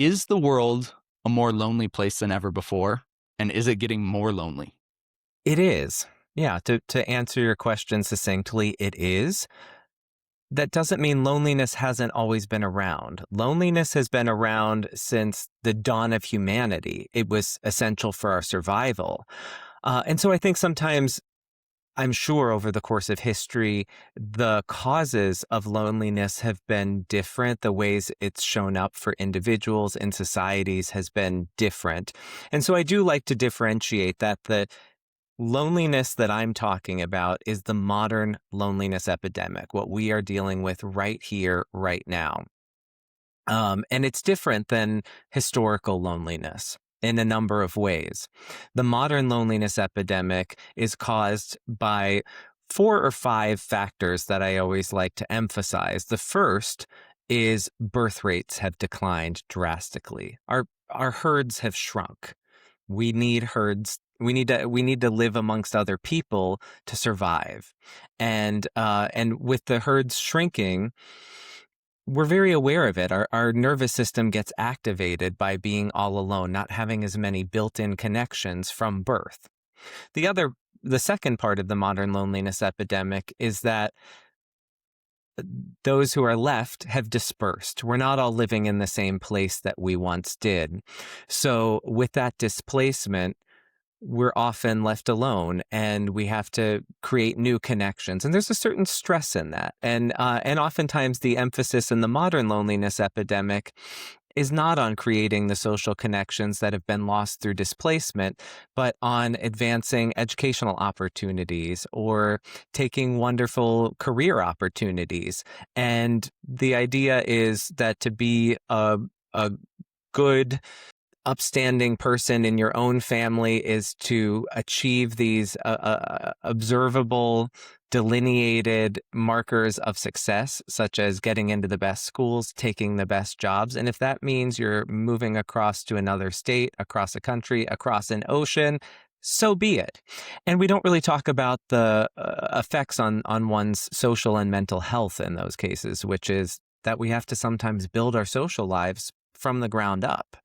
Is the world a more lonely place than ever before? And is it getting more lonely? It is. Yeah, to answer your question succinctly, it is. That doesn't mean loneliness hasn't always been around. Loneliness has been around since the dawn of humanity. It was essential for our survival. And so I think sometimes, I'm sure over the course of history, the causes of loneliness have been different. The ways it's shown up for individuals in societies has been different. And so I do like to differentiate that the loneliness that I'm talking about is the modern loneliness epidemic, what we are dealing with right here, right now. And it's different than historical loneliness in a number of ways. The modern loneliness epidemic is caused by 4 or 5 factors that I always like to emphasize. The first is birth rates have declined drastically. Our herds have shrunk. We need herds. We need to live amongst other people to survive, and with the herds shrinking, we're very aware of it. Our nervous system gets activated by being all alone, not having as many built-in connections from birth. The second part of the modern loneliness epidemic is that those who are left have dispersed. We're not all living in the same place that we once did. So with that displacement, we're often left alone and we have to create new connections. And there's a certain stress in that. And oftentimes the emphasis in the modern loneliness epidemic is not on creating the social connections that have been lost through displacement, but on advancing educational opportunities or taking wonderful career opportunities. And the idea is that to be a good, upstanding person in your own family is to achieve these observable, delineated markers of success, such as getting into the best schools, taking the best jobs. And if that means you're moving across to another state, across a country, across an ocean, so be it. And we don't really talk about the effects on one's social and mental health in those cases, which is that we have to sometimes build our social lives from the ground up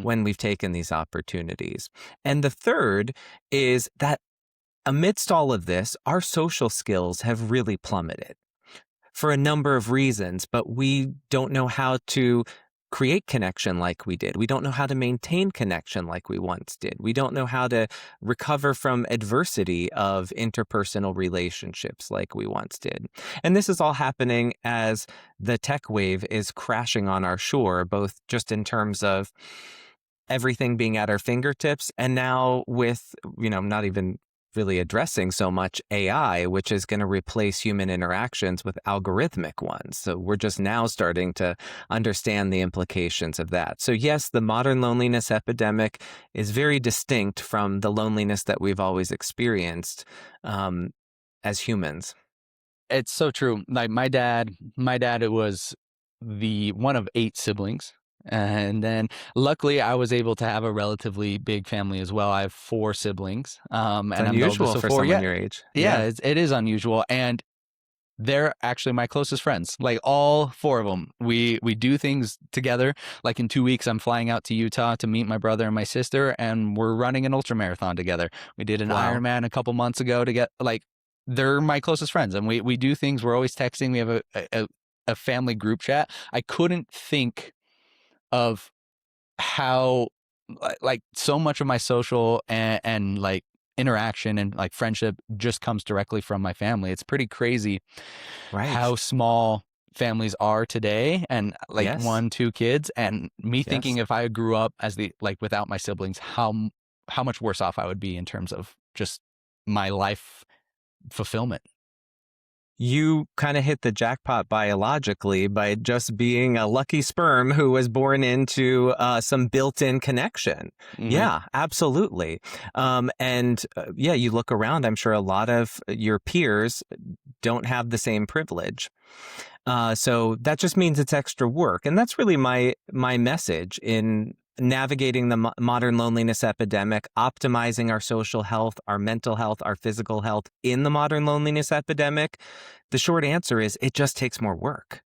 when we've taken these opportunities. And the third is that amidst all of this, our social skills have really plummeted for a number of reasons, but we don't know how to create connection like we did. We don't know how to maintain connection like we once did. We don't know how to recover from adversity of interpersonal relationships like we once did. And this is all happening as the tech wave is crashing on our shore, both just in terms of everything being at our fingertips, and now with, not even really addressing so much AI, which is going to replace human interactions with algorithmic ones. So we're just now starting to understand the implications of that. So yes, the modern loneliness epidemic is very distinct from the loneliness that we've always experienced as humans. It's so true. Like my dad, it was the one of 8 siblings. And then luckily I was able to have a relatively big family as well. I have 4 siblings. It's unusual for someone your age. Yeah, it is unusual. And they're actually my closest friends, like all 4 of them. We do things together. Like in 2 weeks, I'm flying out to Utah to meet my brother and my sister, and we're running an ultramarathon together. We did an Ironman a couple months ago to get, they're my closest friends, and we do things. We're always texting. We have a family group chat. I couldn't think of how so much of my social and interaction and friendship just comes directly from my family. It's pretty crazy how small families are today, and 1, 2 kids, and me thinking if I grew up as without my siblings, how much worse off I would be in terms of just my life fulfillment. You kind of hit the jackpot biologically by just being a lucky sperm who was born into some built-in connection. Yeah, absolutely. You look around, I'm sure a lot of your peers don't have the same privilege. So that just means it's extra work. And that's really my message in navigating the modern loneliness epidemic, optimizing our social health, our mental health, our physical health in the modern loneliness epidemic? The short answer is it just takes more work.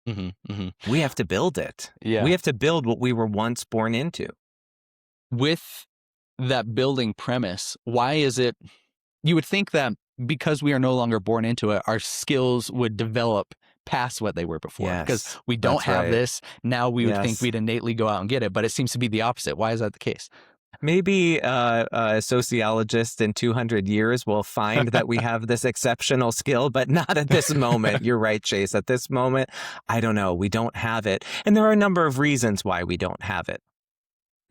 We have to build it. Yeah. We have to build what we were once born into. With that building premise, why is it you would think that because we are no longer born into it, our skills would develop past what they were before? Yes, because we don't have right. this. Now we would think Yes. we'd innately go out and get it, but it seems to be the opposite. Why is that the case? Maybe a sociologist in 200 years will find that we have this exceptional skill, but not at this moment. You're right, Chase. At this moment, I don't know. We don't have it. And there are a number of reasons why we don't have it.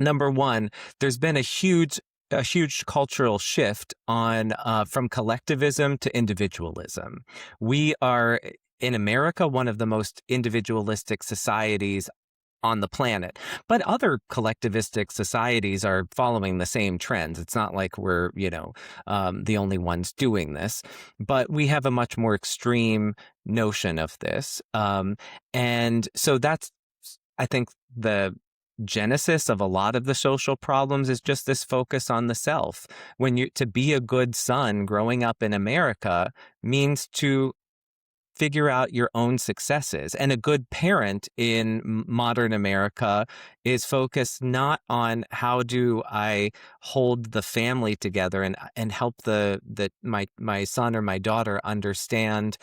Number one, there's been a huge cultural shift on from collectivism to individualism. We are, in America, one of the most individualistic societies on the planet. But other collectivistic societies are following the same trends. It's not like we're, the only ones doing this, but we have a much more extreme notion of this. And so that's, I think, the genesis of a lot of the social problems is just this focus on the self. To be a good son growing up in America means to figure out your own successes. And a good parent in modern America is focused not on how do I hold the family together and help my son or my daughter understand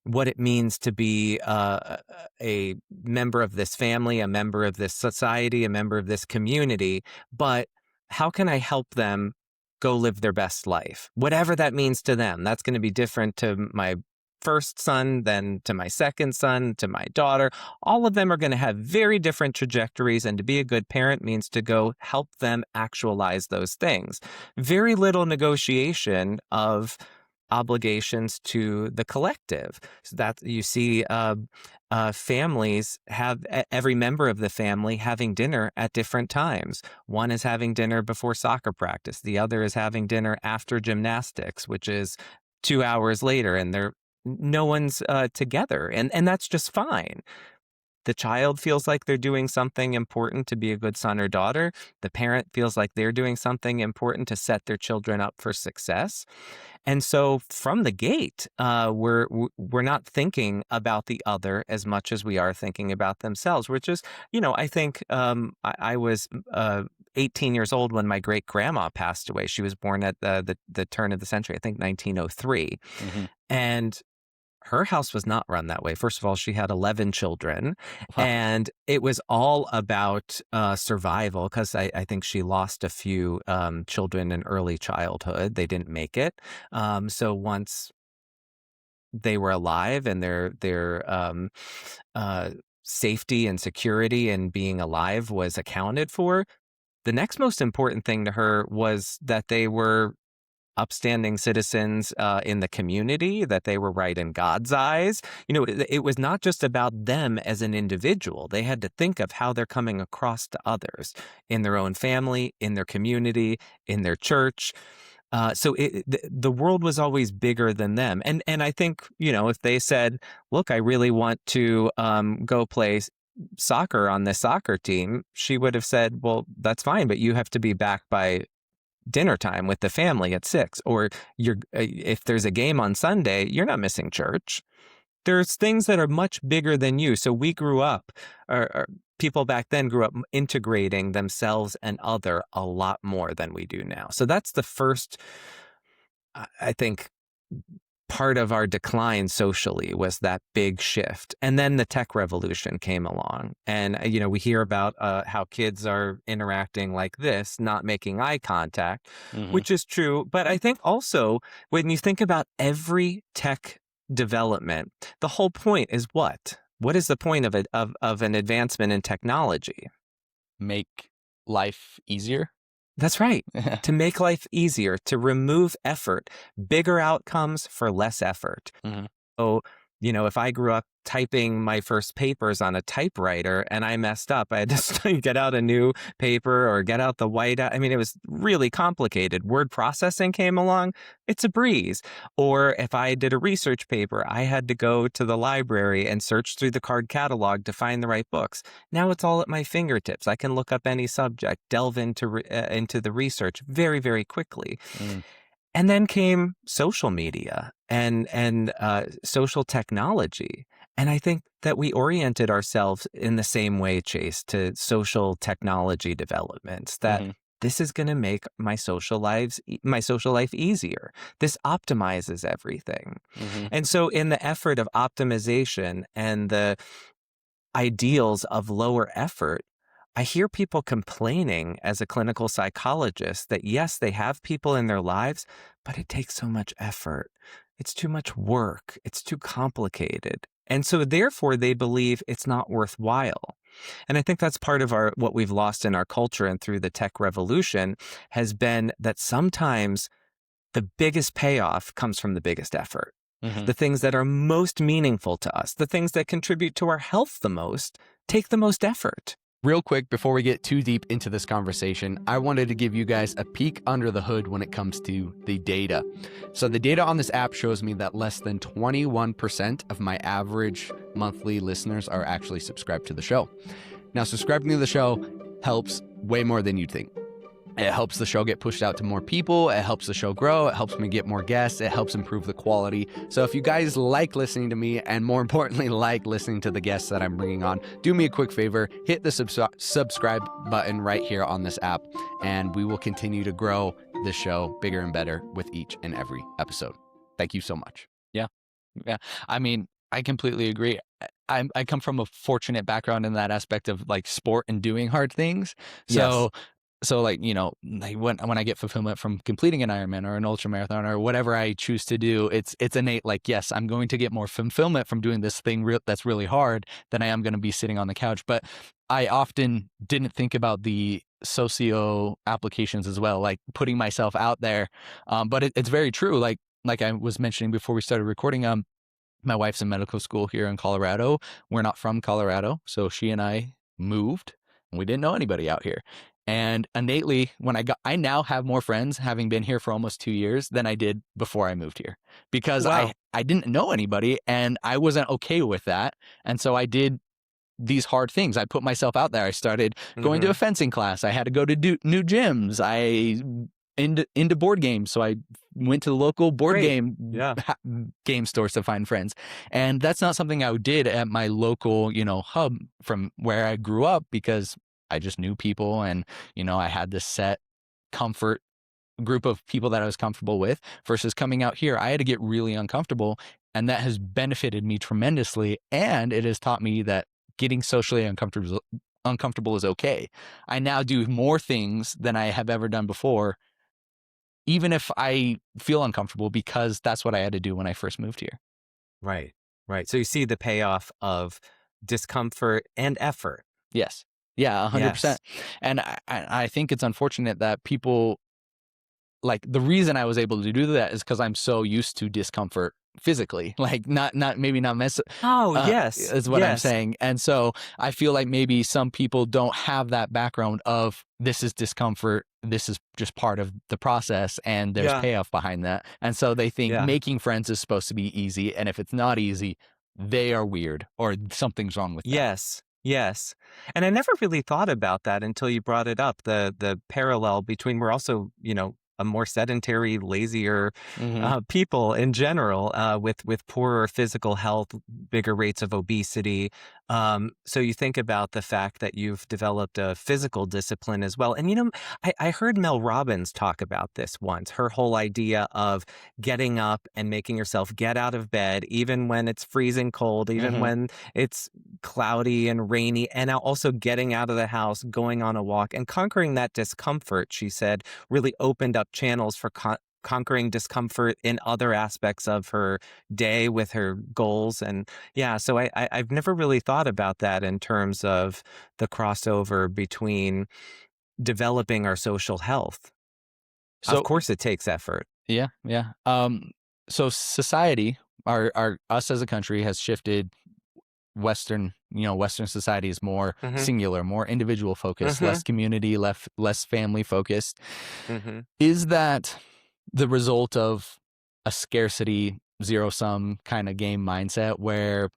what it means to be a member of this family, a member of this society, a member of this community, but how can I help them go live their best life? Whatever that means to them. That's going to be different to my first son, then to my second son, to my daughter. All of them are going to have very different trajectories, and to be a good parent means to go help them actualize those things. Very little negotiation of obligations to the collective. So that you see families have every member of the family having dinner at different times. One is having dinner before soccer practice. The other is having dinner after gymnastics, which is 2 hours later, and no one's together. And that's just fine. The child feels like they're doing something important to be a good son or daughter. The parent feels like they're doing something important to set their children up for success. And so from the gate, we're not thinking about the other as much as we are thinking about themselves, which is, I think I was 18 years old when my great grandma passed away. She was born at the turn of the century, I think 1903. And her house was not run that way. First of all, she had 11 children, and it was all about survival, because I think she lost a few children in early childhood. They didn't make it. So once they were alive and their safety and security and being alive was accounted for, the next most important thing to her was that they were upstanding citizens in the community, that they were right in God's eyes. It was not just about them as an individual. They had to think of how they're coming across to others in their own family, in their community, in their church. So the world was always bigger than them. And I think, if they said, look, I really want to go play soccer on this soccer team, she would have said, well, that's fine, but you have to be back by dinner time with the family at 6, or if there's a game on Sunday, you're not missing church. There's things that are much bigger than you. So we grew up, or people back then grew up integrating themselves and other a lot more than we do now. So that's the first, I think, part of our decline socially, was that big shift. And then the tech revolution came along. And, we hear about how kids are interacting like this, not making eye contact, which is true. But I think also when you think about every tech development, the whole point is what? What is the point of an advancement in technology? Make life easier. That's right. To make life easier, to remove effort, bigger outcomes for less effort. So if I grew up typing my first papers on a typewriter and I messed up, I had to get out a new paper or get out the white. I mean, it was really complicated. Word processing came along, it's a breeze. Or if I did a research paper, I had to go to the library and search through the card catalog to find the right books. Now it's all at my fingertips. I can look up any subject, delve into the research very, very quickly. Mm. And then came social media and social technology. And I think that we oriented ourselves in the same way, Chase, to social technology developments, that Mm-hmm. this is going to make my social life easier. This optimizes everything. Mm-hmm. And so in the effort of optimization and the ideals of lower effort, I hear people complaining as a clinical psychologist that yes, they have people in their lives, but it takes so much effort. It's too much work. It's too complicated. And so therefore they believe it's not worthwhile. And I think that's part of what we've lost in our culture and through the tech revolution has been that sometimes the biggest payoff comes from the biggest effort. Mm-hmm. The things that are most meaningful to us, the things that contribute to our health the most, take the most effort. Real quick, before we get too deep into this conversation, I wanted to give you guys a peek under the hood when it comes to the data. So the data on this app shows me that less than 21% of my average monthly listeners are actually subscribed to the show. Now, subscribing to the show helps way more than you'd think. It helps the show get pushed out to more people. It helps the show grow. It helps me get more guests. It helps improve the quality. So if you guys like listening to me and more importantly, like listening to the guests that I'm bringing on, do me a quick favor, hit the subscribe button right here on this app, and we will continue to grow the show bigger and better with each and every episode. Thank you so much. Yeah. I mean, I completely agree. I come from a fortunate background in that aspect of like sport and doing hard things. So Yes. So like, like when I get fulfillment from completing an Ironman or an ultramarathon or whatever I choose to do, it's innate. Like, yes, I'm going to get more fulfillment from doing this thing that's really hard than I am going to be sitting on the couch. But I often didn't think about the socio applications as well, like putting myself out there. But it's very true. Like I was mentioning before we started recording, my wife's in medical school here in Colorado. We're not from Colorado, so she and I moved and we didn't know anybody out here. And innately, I now have more friends having been here for almost 2 years than I did before I moved here because Wow. I didn't know anybody and I wasn't okay with that. And so I did these hard things. I put myself out there. I started going to a fencing class. I had to go to new gyms. I into board games. So I went to the local board game stores to find friends. And that's not something I did at my local, hub from where I grew up because I just knew people and, I had this set comfort group of people that I was comfortable with versus coming out here. I had to get really uncomfortable and that has benefited me tremendously. And it has taught me that getting socially uncomfortable is okay. I now do more things than I have ever done before, even if I feel uncomfortable because that's what I had to do when I first moved here. Right. So you see the payoff of discomfort and effort. Yes. Yeah, 100%. Yes. And I think it's unfortunate that people, like the reason I was able to do that is because I'm so used to discomfort physically, like not Yes. is what I'm saying. And so I feel like maybe some people don't have that background of this is discomfort. This is just part of the process and there's payoff behind that. And so they think making friends is supposed to be easy. And if it's not easy, they are weird or something's wrong with that. Yes. And I never really thought about that until you brought it up. The parallel between we're also, a more sedentary, lazier people in general with poorer physical health, bigger rates of obesity. So you think about the fact that you've developed a physical discipline as well. And, I heard Mel Robbins talk about this once, her whole idea of getting up and making yourself get out of bed, even when it's freezing cold, even when it's cloudy and rainy, and now also getting out of the house, going on a walk and conquering that discomfort, she said, really opened up channels for conquering discomfort in other aspects of her day with her goals. And so I've never really thought about that in terms of the crossover between developing our social health. So of course it takes effort. Yeah. So society, Our us as a country has shifted. Western society is more Mm-hmm. singular, more individual focused, Mm-hmm. less community, less family focused. Mm-hmm. Is that the result of a scarcity zero sum kind of game mindset where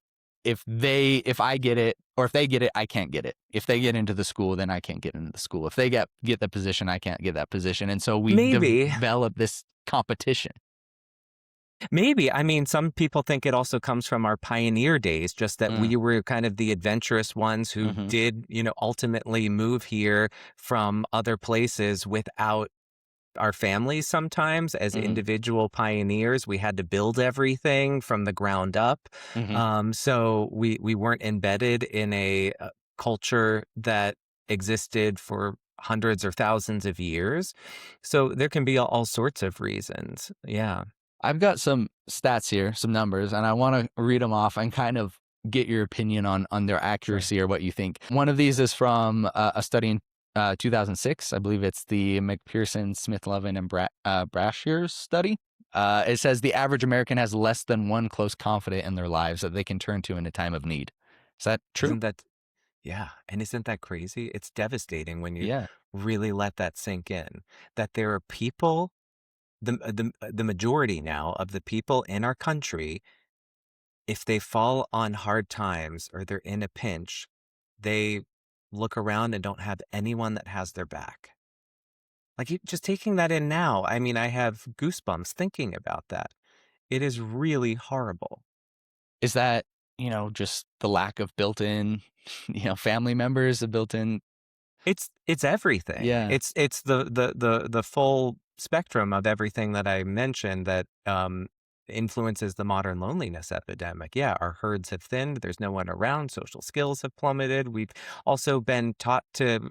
if I get it, or if they get it, I can't get it. If they get into the school, then I can't get into the school. If they get the position, I can't get that position. And so we Maybe. develop this competition. Maybe. I mean, some people think it also comes from our pioneer days, just that we were kind of the adventurous ones who Mm-hmm. did, ultimately move here from other places without our families sometimes as Mm-hmm. individual pioneers. We had to build everything from the ground up. Mm-hmm. So we weren't embedded in a culture that existed for hundreds or thousands of years. So there can be all sorts of reasons. Yeah. I've got some stats here, some numbers, and I want to read them off and kind of get your opinion on their accuracy or what you think. One of these is from a study in 2006. I believe it's the McPherson, Smith, Levin, and Brashear's study. It says the average American has less than one close confidant in their lives that they can turn to in a time of need. Is that true? Isn't that, yeah. And isn't that crazy? It's devastating when you Yeah. really let that sink in, that there are people, the majority now of the people in our country, if they fall on hard times or they're in a pinch, they look around and don't have anyone that has their back. Like, just taking that in now, I mean, I have goosebumps thinking about that. It is really horrible. Is that, just the lack of built-in, family members, the built-in? It's everything. Yeah. It's the full spectrum of everything that I mentioned that influences the modern loneliness epidemic. Yeah, our herds have thinned. There's no one around. Social skills have plummeted. We've also been taught to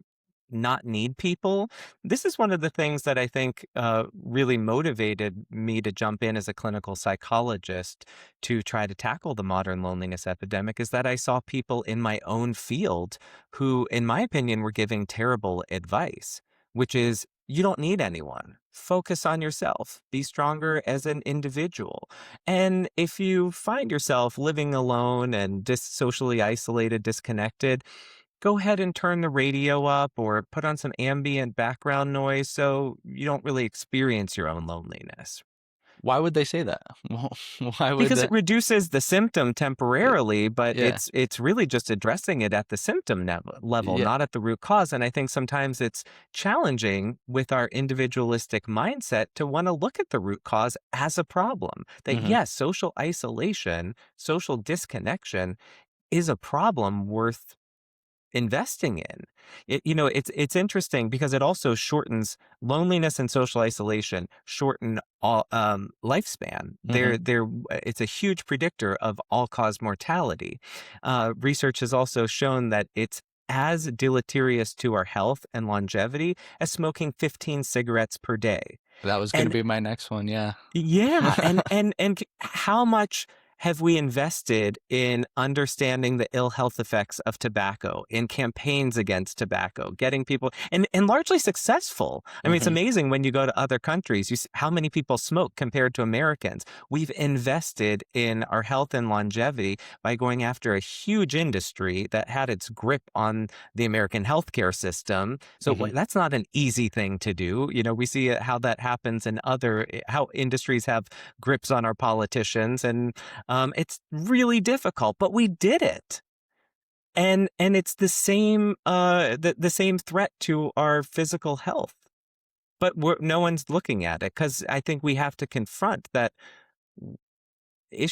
not need people. This is one of the things that I think really motivated me to jump in as a clinical psychologist to try to tackle the modern loneliness epidemic, is that I saw people in my own field who, in my opinion, were giving terrible advice, which is, you don't need anyone. Focus on yourself. Be stronger as an individual. And if you find yourself living alone and socially isolated, disconnected, go ahead and turn the radio up or put on some ambient background noise so you don't really experience your own loneliness. Why would they say that? Why would Because it that? reduces the symptom temporarily, but Yeah. it's really just addressing it at the symptom level, Yeah. not at the root cause. And I think sometimes it's challenging with our individualistic mindset to want to look at the root cause as a problem. That Mm-hmm. yes, social isolation, social disconnection is a problem worth investing in. It's interesting because it also shortens loneliness and social isolation, shorten all lifespan. Mm-hmm. It's a huge predictor of all-cause mortality. Research has also shown that it's as deleterious to our health and longevity as smoking 15 cigarettes per day. That was going to And be my next one. Yeah. yeah, and how much have we invested in understanding the ill health effects of tobacco, in campaigns against tobacco, getting people, and largely successful. I mean, it's Mm-hmm. amazing when you go to other countries, you see how many people smoke compared to Americans. We've invested in our health and longevity by going after a huge industry that had its grip on the American healthcare system. So Mm-hmm. that's not an easy thing to do. We see how that happens in how industries have grips on our politicians, and it's really difficult, but we did it. And it's the same the same threat to our physical health. But no one's looking at it because I think we have to confront that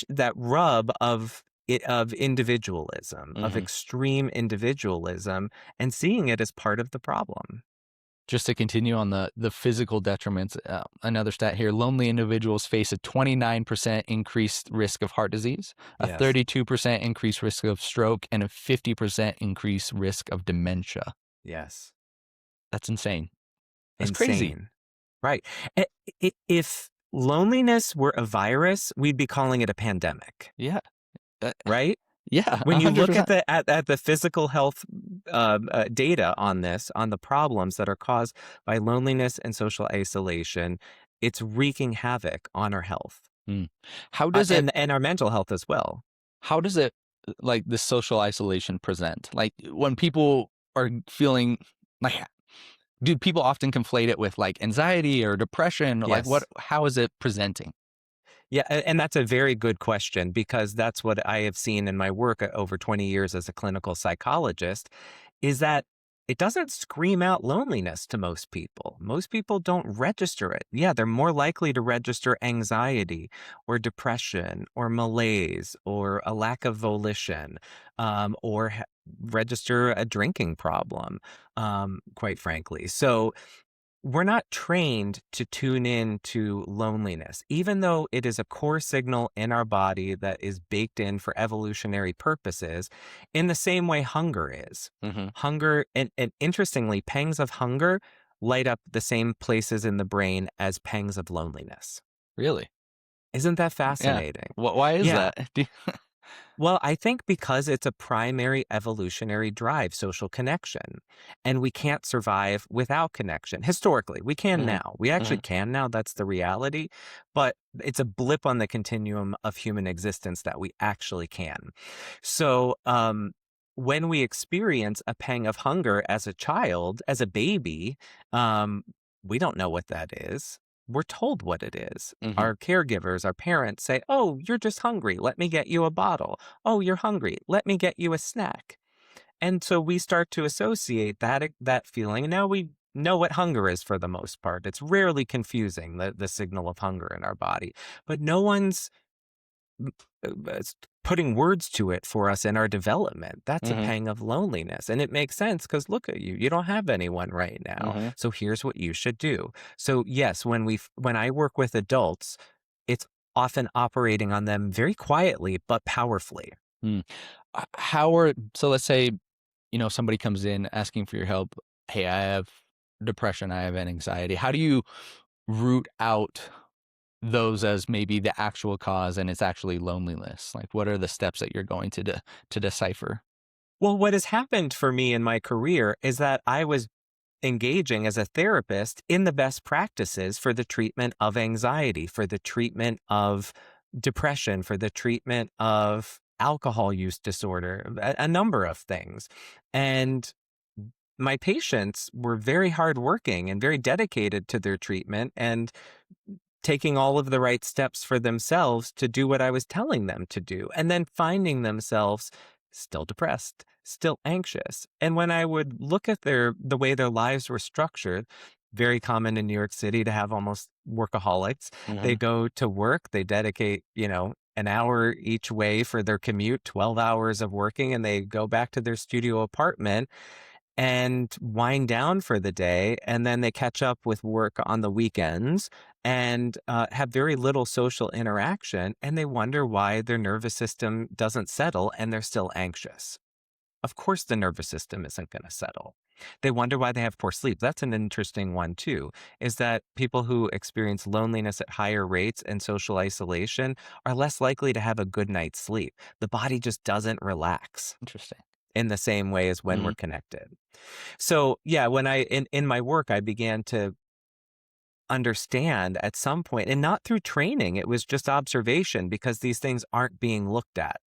that rub of individualism, of Mm-hmm. extreme individualism, and seeing it as part of the problem. Just to continue on the physical detriments, another stat here: lonely individuals face a 29% increased risk of heart disease, a Yes. 32% increased risk of stroke, and a 50% increased risk of dementia. Yes. That's insane. That's crazy. Insane. Right. If loneliness were a virus, we'd be calling it a pandemic, Yeah. Uh, right? yeah. When you look at 100%. the physical health data on this, on the problems that are caused by loneliness and social isolation, it's wreaking havoc on our health. Mm. How does it and our mental health as well. how does it like the social isolation present? Like when people are feeling like, do people often conflate it with like anxiety or depression? Like Yes. how is it presenting? Yeah, and that's a very good question because that's what I have seen in my work over 20 years as a clinical psychologist is that it doesn't scream out loneliness to most people. Most people don't register it. Yeah, they're more likely to register anxiety or depression or malaise or a lack of volition or register a drinking problem, quite frankly. So we're not trained to tune in to loneliness, even though it is a core signal in our body that is baked in for evolutionary purposes, in the same way hunger is. Hmm. Hunger, and interestingly, pangs of hunger light up the same places in the brain as pangs of loneliness. Really? Isn't that Yeah. fascinating? Why is Yeah. that? Well, I think because it's a primary evolutionary drive, social connection, and we can't survive without connection. Historically, we can Hmm. now. We actually Hmm. can now. That's the reality. But it's a blip on the continuum of human existence that we actually can. So, when we experience a pang of hunger as a child, as a baby, um, we don't know what that is. We're told what it is. Hmm. Our caregivers, our parents say, "Oh, you're just hungry. Let me get you a bottle. Oh, you're hungry. Let me get you a snack." And so we start to associate that feeling. And now we know what hunger is for the most part. It's rarely confusing, the signal of hunger in our body. But no one's putting words to it for us in our development. That's a Hmm. pang of loneliness. And it makes sense because look at you. You don't have anyone right now. Hmm. So here's what you should do. So yes, when I work with adults, it's often operating on them very quietly but powerfully. Mm. How are so let's say, somebody comes in asking for your help. Hey, I have depression, I have anxiety. How do you root out those as maybe the actual cause and it's actually loneliness? Like what are the steps that you're going to decipher? Well, what has happened for me in my career is that I was engaging as a therapist in the best practices for the treatment of anxiety, for the treatment of depression, for the treatment of alcohol use disorder, a number of things. And my patients were very hardworking and very dedicated to their treatment and taking all of the right steps for themselves to do what I was telling them to do, and then finding themselves still depressed, still anxious. And when I would look at the way their lives were structured, very common in New York City to have almost workaholics. They Hmm. go to work, they dedicate, an hour each way for their commute, 12 hours of working, and they go back to their studio apartment and wind down for the day. And then they catch up with work on the weekends and have very little social interaction. And they wonder why their nervous system doesn't settle and they're still anxious. Of course, the nervous system isn't going to settle. They wonder why they have poor sleep. That's an interesting one, too, is that people who experience loneliness at higher rates and social isolation are less likely to have a good night's sleep. The body just doesn't relax Interesting. in the same way as when Hmm. we're connected. So, yeah, when in my work, I began to understand at some point, and not through training, it was just observation because these things aren't being looked at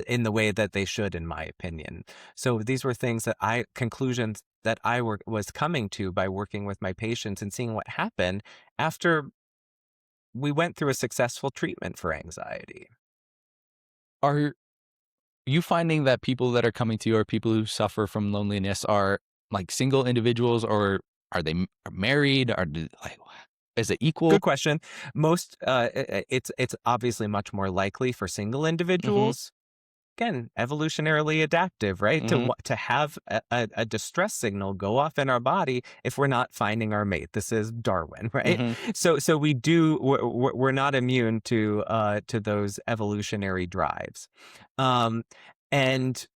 in the way that they should, in my opinion. So these were things conclusions that was coming to by working with my patients and seeing what happened after we went through a successful treatment for anxiety. Are you finding that people that are coming to you or people who suffer from loneliness are like single individuals, or are they married? Like, is it equal? Good question. Most, it's obviously much more likely for single Hmm. individuals. Again, evolutionarily adaptive, right? Hmm. To have a distress signal go off in our body if we're not finding our mate. This is Darwin, right? Hmm. So we're not immune to those evolutionary drives, um, and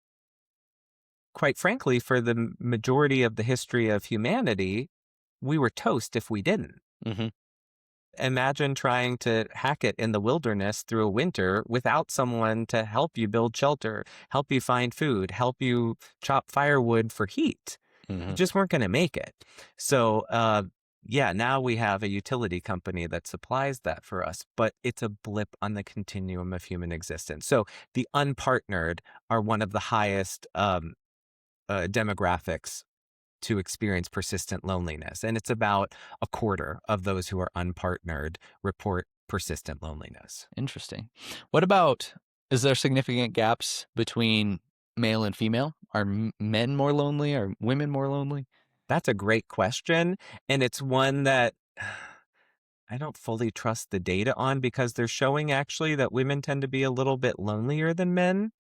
quite frankly, for the majority of the history of humanity, we were toast if we didn't. Hmm. Imagine trying to hack it in the wilderness through a winter without someone to help you build shelter, help you find food, help you chop firewood for heat. You Hmm. just weren't going to make it. So yeah, now we have a utility company that supplies that for us, but it's a blip on the continuum of human existence. So the unpartnered are one of the highest demographics to experience persistent loneliness. And it's about a quarter of those who are unpartnered report persistent loneliness. Interesting. What about, is there significant gaps between male and female? Are men more lonely? Are women more lonely? That's a great question. And it's one that I don't fully trust the data on because they're showing actually that women tend to be a little bit lonelier than men.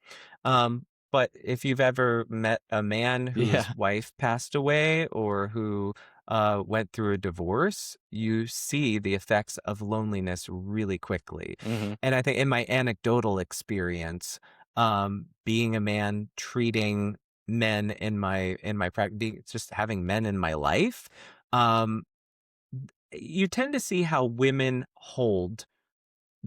But if you've ever met a man whose Yeah. wife passed away or who went through a divorce, you see the effects of loneliness really quickly. Mm-hmm. And I think in my anecdotal experience, being a man, treating men in my practice, just having men in my life, um, you tend to see how women hold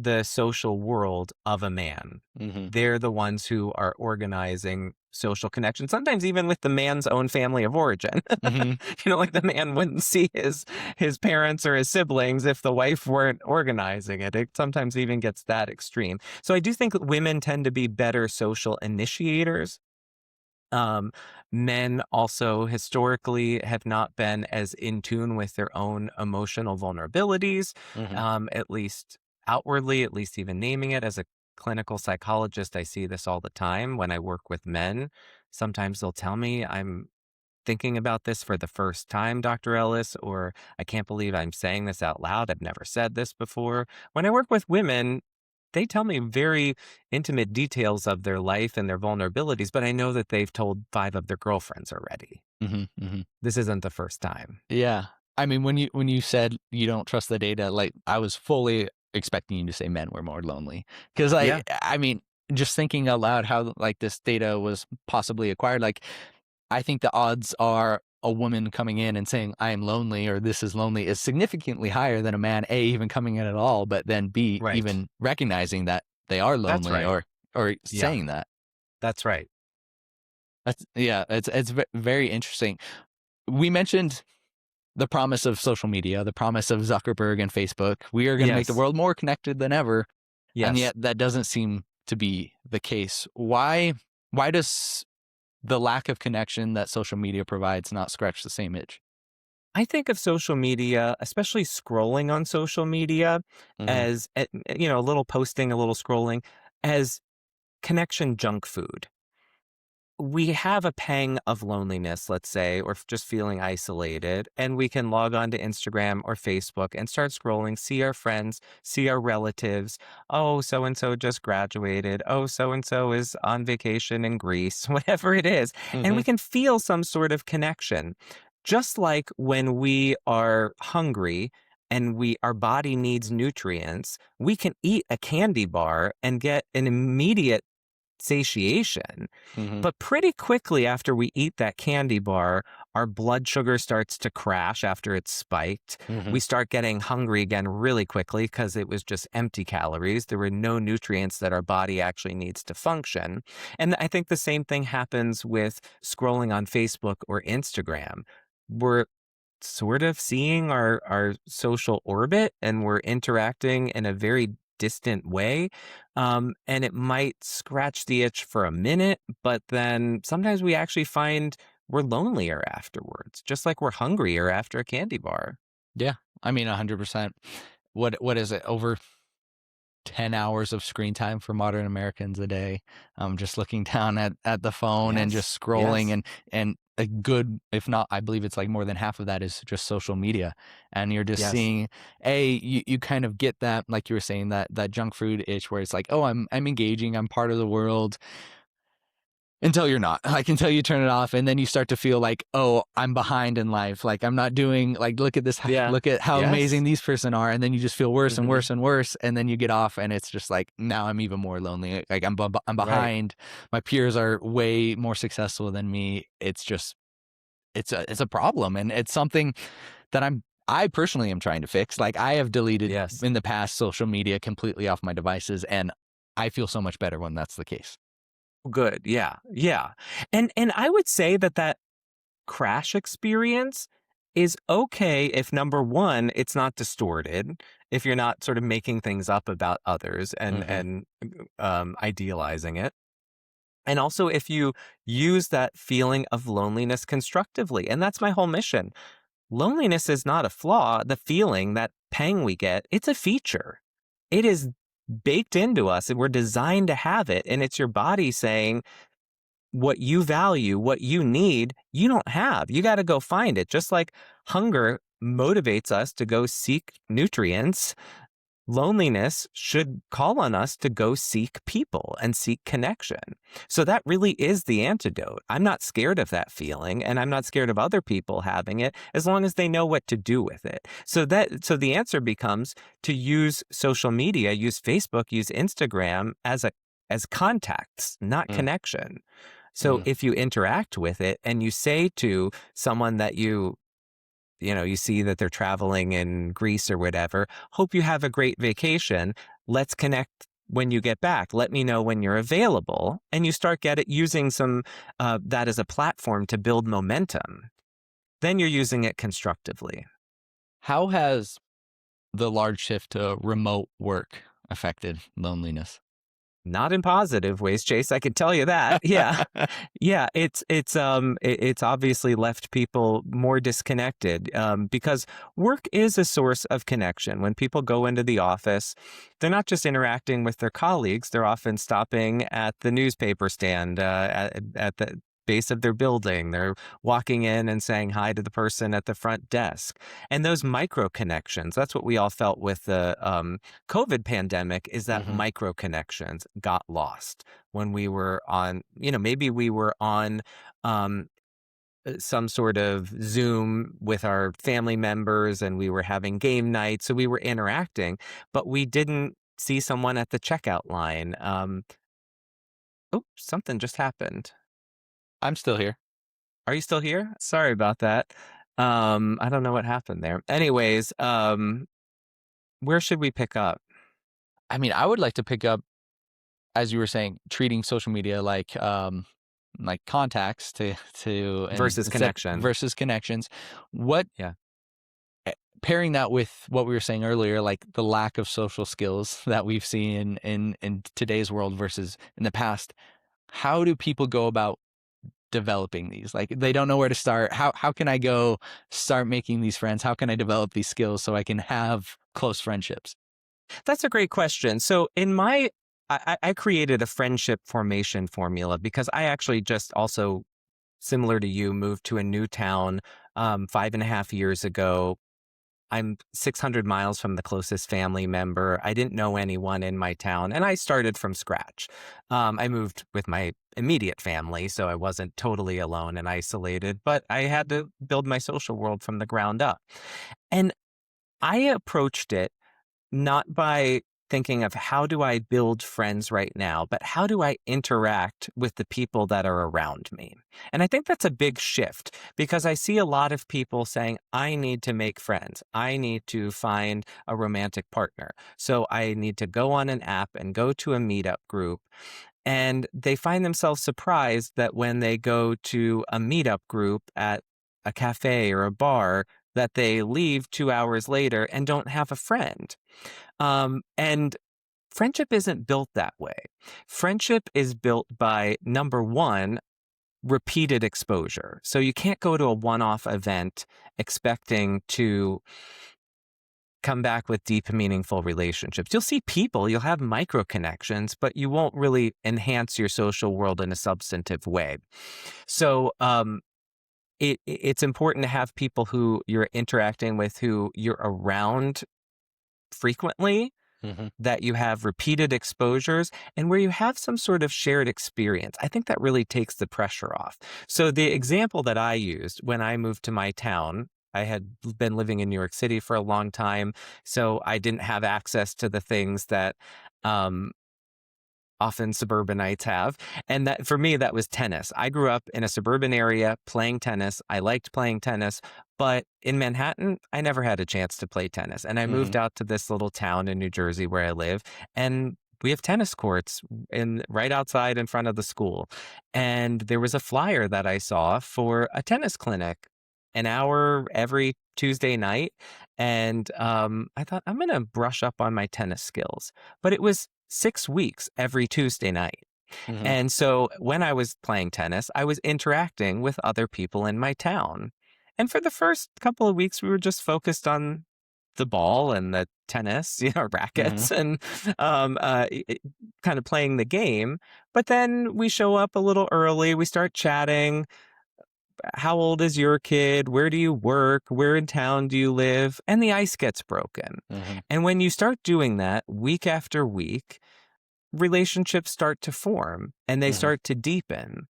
the social world of a man. Mm-hmm. They're the ones who are organizing social connections, sometimes even with the man's own family of origin. Mm-hmm. Like the man wouldn't see his parents or his siblings if the wife weren't organizing it. It sometimes even gets that extreme. So I do think that women tend to be better social initiators. Um, Men also historically have not been as in tune with their own emotional vulnerabilities, Mm-hmm. at least outwardly, at least even naming it. As a clinical psychologist, I see this all the time when I work with men. Sometimes they'll tell me, I'm thinking about this for the first time, Dr. Ellis, or I can't believe I'm saying this out loud. I've never said this before. When I work with women, they tell me very intimate details of their life and their vulnerabilities, but I know that they've told 5 of their girlfriends already. Mm-hmm. Mm-hmm. This isn't the first time. Yeah. I mean, when you said you don't trust the data, like I was fully expecting you to say men were more lonely. Because Yeah, I mean, just thinking out loud how like this data was possibly acquired, like I think the odds are a woman coming in and saying I am lonely or this is lonely is significantly higher than a man A even coming in at all, but then B right. even recognizing that they are That's lonely right. or Yeah, saying that. that's right. That's yeah, it's very interesting. We mentioned the promise of social media, the promise of Zuckerberg and Facebook. We are going to make the Yes, world more connected than ever, and yes. yet that doesn't seem to be the case. Why does the lack of connection that social media provides not scratch the same itch? I think of social media, especially scrolling on social media, Mm-hmm. as, a little posting, a little scrolling, as connection junk food. We have a pang of loneliness, let's say, or just feeling isolated, and we can log on to Instagram or Facebook and start scrolling, see our friends, see our relatives. Oh, so and so just graduated. Oh, so and so is on vacation in Greece, whatever it is. And Mm-hmm. we can feel some sort of connection. Just like when we are hungry and our body needs nutrients, we can eat a candy bar and get an immediate satiation. Mm-hmm. But pretty quickly after we eat that candy bar, our blood sugar starts to crash after it's spiked. Mm-hmm. We start getting hungry again really quickly because it was just empty calories. There were no nutrients that our body actually needs to function. And I think the same thing happens with scrolling on Facebook or Instagram. We're sort of seeing our social orbit and we're interacting in a very distant way. And it might scratch the itch for a minute, but then sometimes we actually find we're lonelier afterwards, just like we're hungrier after a candy bar. Yeah, I mean 100%. What is it? Over 10 hours of screen time for modern Americans a day. Just looking down at the phone and Yes. just scrolling Yes. and a good, if not, I believe it's like more than half of that is just social media. And you're just Yes. seeing, you kind of get that, like you were saying, that junk food itch where it's like, oh, I'm engaging, I'm part of the world. Until you're not, like until you turn it off, and then you start to feel like, oh, I'm behind in life. Like I'm not doing, like, look at this, Yeah. look at how Yes. amazing these person are, and then you just feel worse and Hmm. worse and worse, and then you get off, and it's just like now I'm even more lonely. Like I'm Right. behind. My peers are way more successful than me. It's just it's a problem, and it's something that I personally am trying to fix. Like I have deleted Yes. in the past social media completely off my devices, and I feel so much better when that's the case. Good. Yeah. Yeah. And I would say that crash experience is okay if, number one, it's not distorted, if you're not sort of making things up about others and Hmm. idealizing it. And also if you use that feeling of loneliness constructively. And that's my whole mission. Loneliness is not a flaw. The feeling, that pang we get, it's a feature. It is baked into us and we're designed to have it. And it's your body saying, what you value, what you need, you don't have. You got to go find it. Just like hunger motivates us to go seek nutrients, loneliness should call on us to go seek people and seek connection. So that really is the antidote. I'm not scared of that feeling, and I'm not scared of other people having it as long as they know what to do with it. So the answer becomes to use social media, use Facebook, use Instagram as contacts, not connection. So Mm. if you interact with it and you say to someone that you see that they're traveling in Greece or whatever, hope you have a great vacation. Let's connect when you get back. Let me know when you're available. And you start using that as a platform to build momentum. Then you're using it constructively. How has the large shift to remote work affected loneliness? Not in positive ways, Chase. I can tell you that. Yeah, yeah. It's obviously left people more disconnected because work is a source of connection. When people go into the office, they're not just interacting with their colleagues. They're often stopping at the newspaper stand at the base of their building. They're walking in and saying hi to the person at the front desk. And those micro connections, that's what we all felt with the COVID pandemic, is that Hmm. micro connections got lost when we were on, maybe we were on some sort of Zoom with our family members and we were having game night. So we were interacting, but we didn't see someone at the checkout line. Oh, something just happened. I'm still here. Are you still here? Sorry about that. I don't know what happened there. Anyways, where should we pick up? I mean, I would like to pick up, as you were saying, treating social media like contacts to and Versus connection. versus connections. What Yeah. pairing that with what we were saying earlier, like the lack of social skills that we've seen in today's world versus in the past, how do people go about developing these? Like they don't know where to start. How can I go start making these friends? How can I develop these skills so I can have close friendships? That's a great question. So I created a friendship formation formula because I actually just also, similar to you, moved to a new town 5.5 years ago. I'm 600 miles from the closest family member. I didn't know anyone in my town, and I started from scratch. I moved with my immediate family, so I wasn't totally alone and isolated, but I had to build my social world from the ground up. And I approached it not by thinking of how do I build friends right now, but how do I interact with the people that are around me? And I think that's a big shift because I see a lot of people saying, I need to make friends. I need to find a romantic partner. So I need to go on an app and go to a meetup group. And they find themselves surprised that when they go to a meetup group at a cafe or a bar, that they leave 2 hours later and don't have a friend. And friendship isn't built that way. Friendship is built by, number one, repeated exposure. So you can't go to a one-off event expecting to come back with deep, meaningful relationships. You'll see people, you'll have micro connections, but you won't really enhance your social world in a substantive way. So it's important to have people who you're interacting with, who you're around frequently, Hmm. that you have repeated exposures, and where you have some sort of shared experience. I think that really takes the pressure off. So the example that I used when I moved to my town, I had been living in New York City for a long time, so I didn't have access to the things that um, often suburbanites have. And that, for me, that was tennis. I grew up in a suburban area playing tennis. I liked playing tennis, but in Manhattan, I never had a chance to play tennis. And I Hmm. moved out to this little town in New Jersey where I live, and we have tennis courts right outside in front of the school. And there was a flyer that I saw for a tennis clinic an hour every Tuesday night. And I thought, I'm going to brush up on my tennis skills. But it was 6 weeks every Tuesday night. Hmm. And so when I was playing tennis, I was interacting with other people in my town. And for the first couple of weeks, we were just focused on the ball and the tennis, Hmm. rackets, and kind of playing the game. But then we show up a little early. We start chatting. How old is your kid? Where do you work? Where in town do you live? And the ice gets broken. Hmm. And when you start doing that week after week, relationships start to form and they Hmm. start to deepen.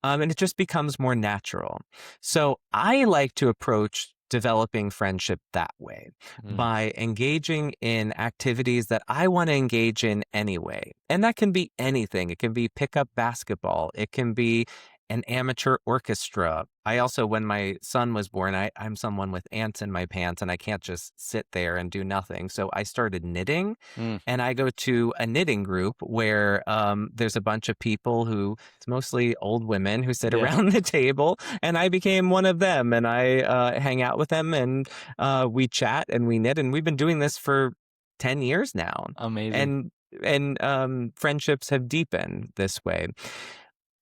And it just becomes more natural. So I like to approach developing friendship that way Hmm. by engaging in activities that I want to engage in anyway. And that can be anything. It can be pickup basketball. It can be an amateur orchestra. I also, when my son was born, I'm someone with ants in my pants and I can't just sit there and do nothing. So I started knitting. Mm. And I go to a knitting group where there's a bunch of people who, it's mostly old women who sit Yeah. around the table. And I became one of them. And I hang out with them and we chat and we knit. And we've been doing this for 10 years now. Amazing. And friendships have deepened this way.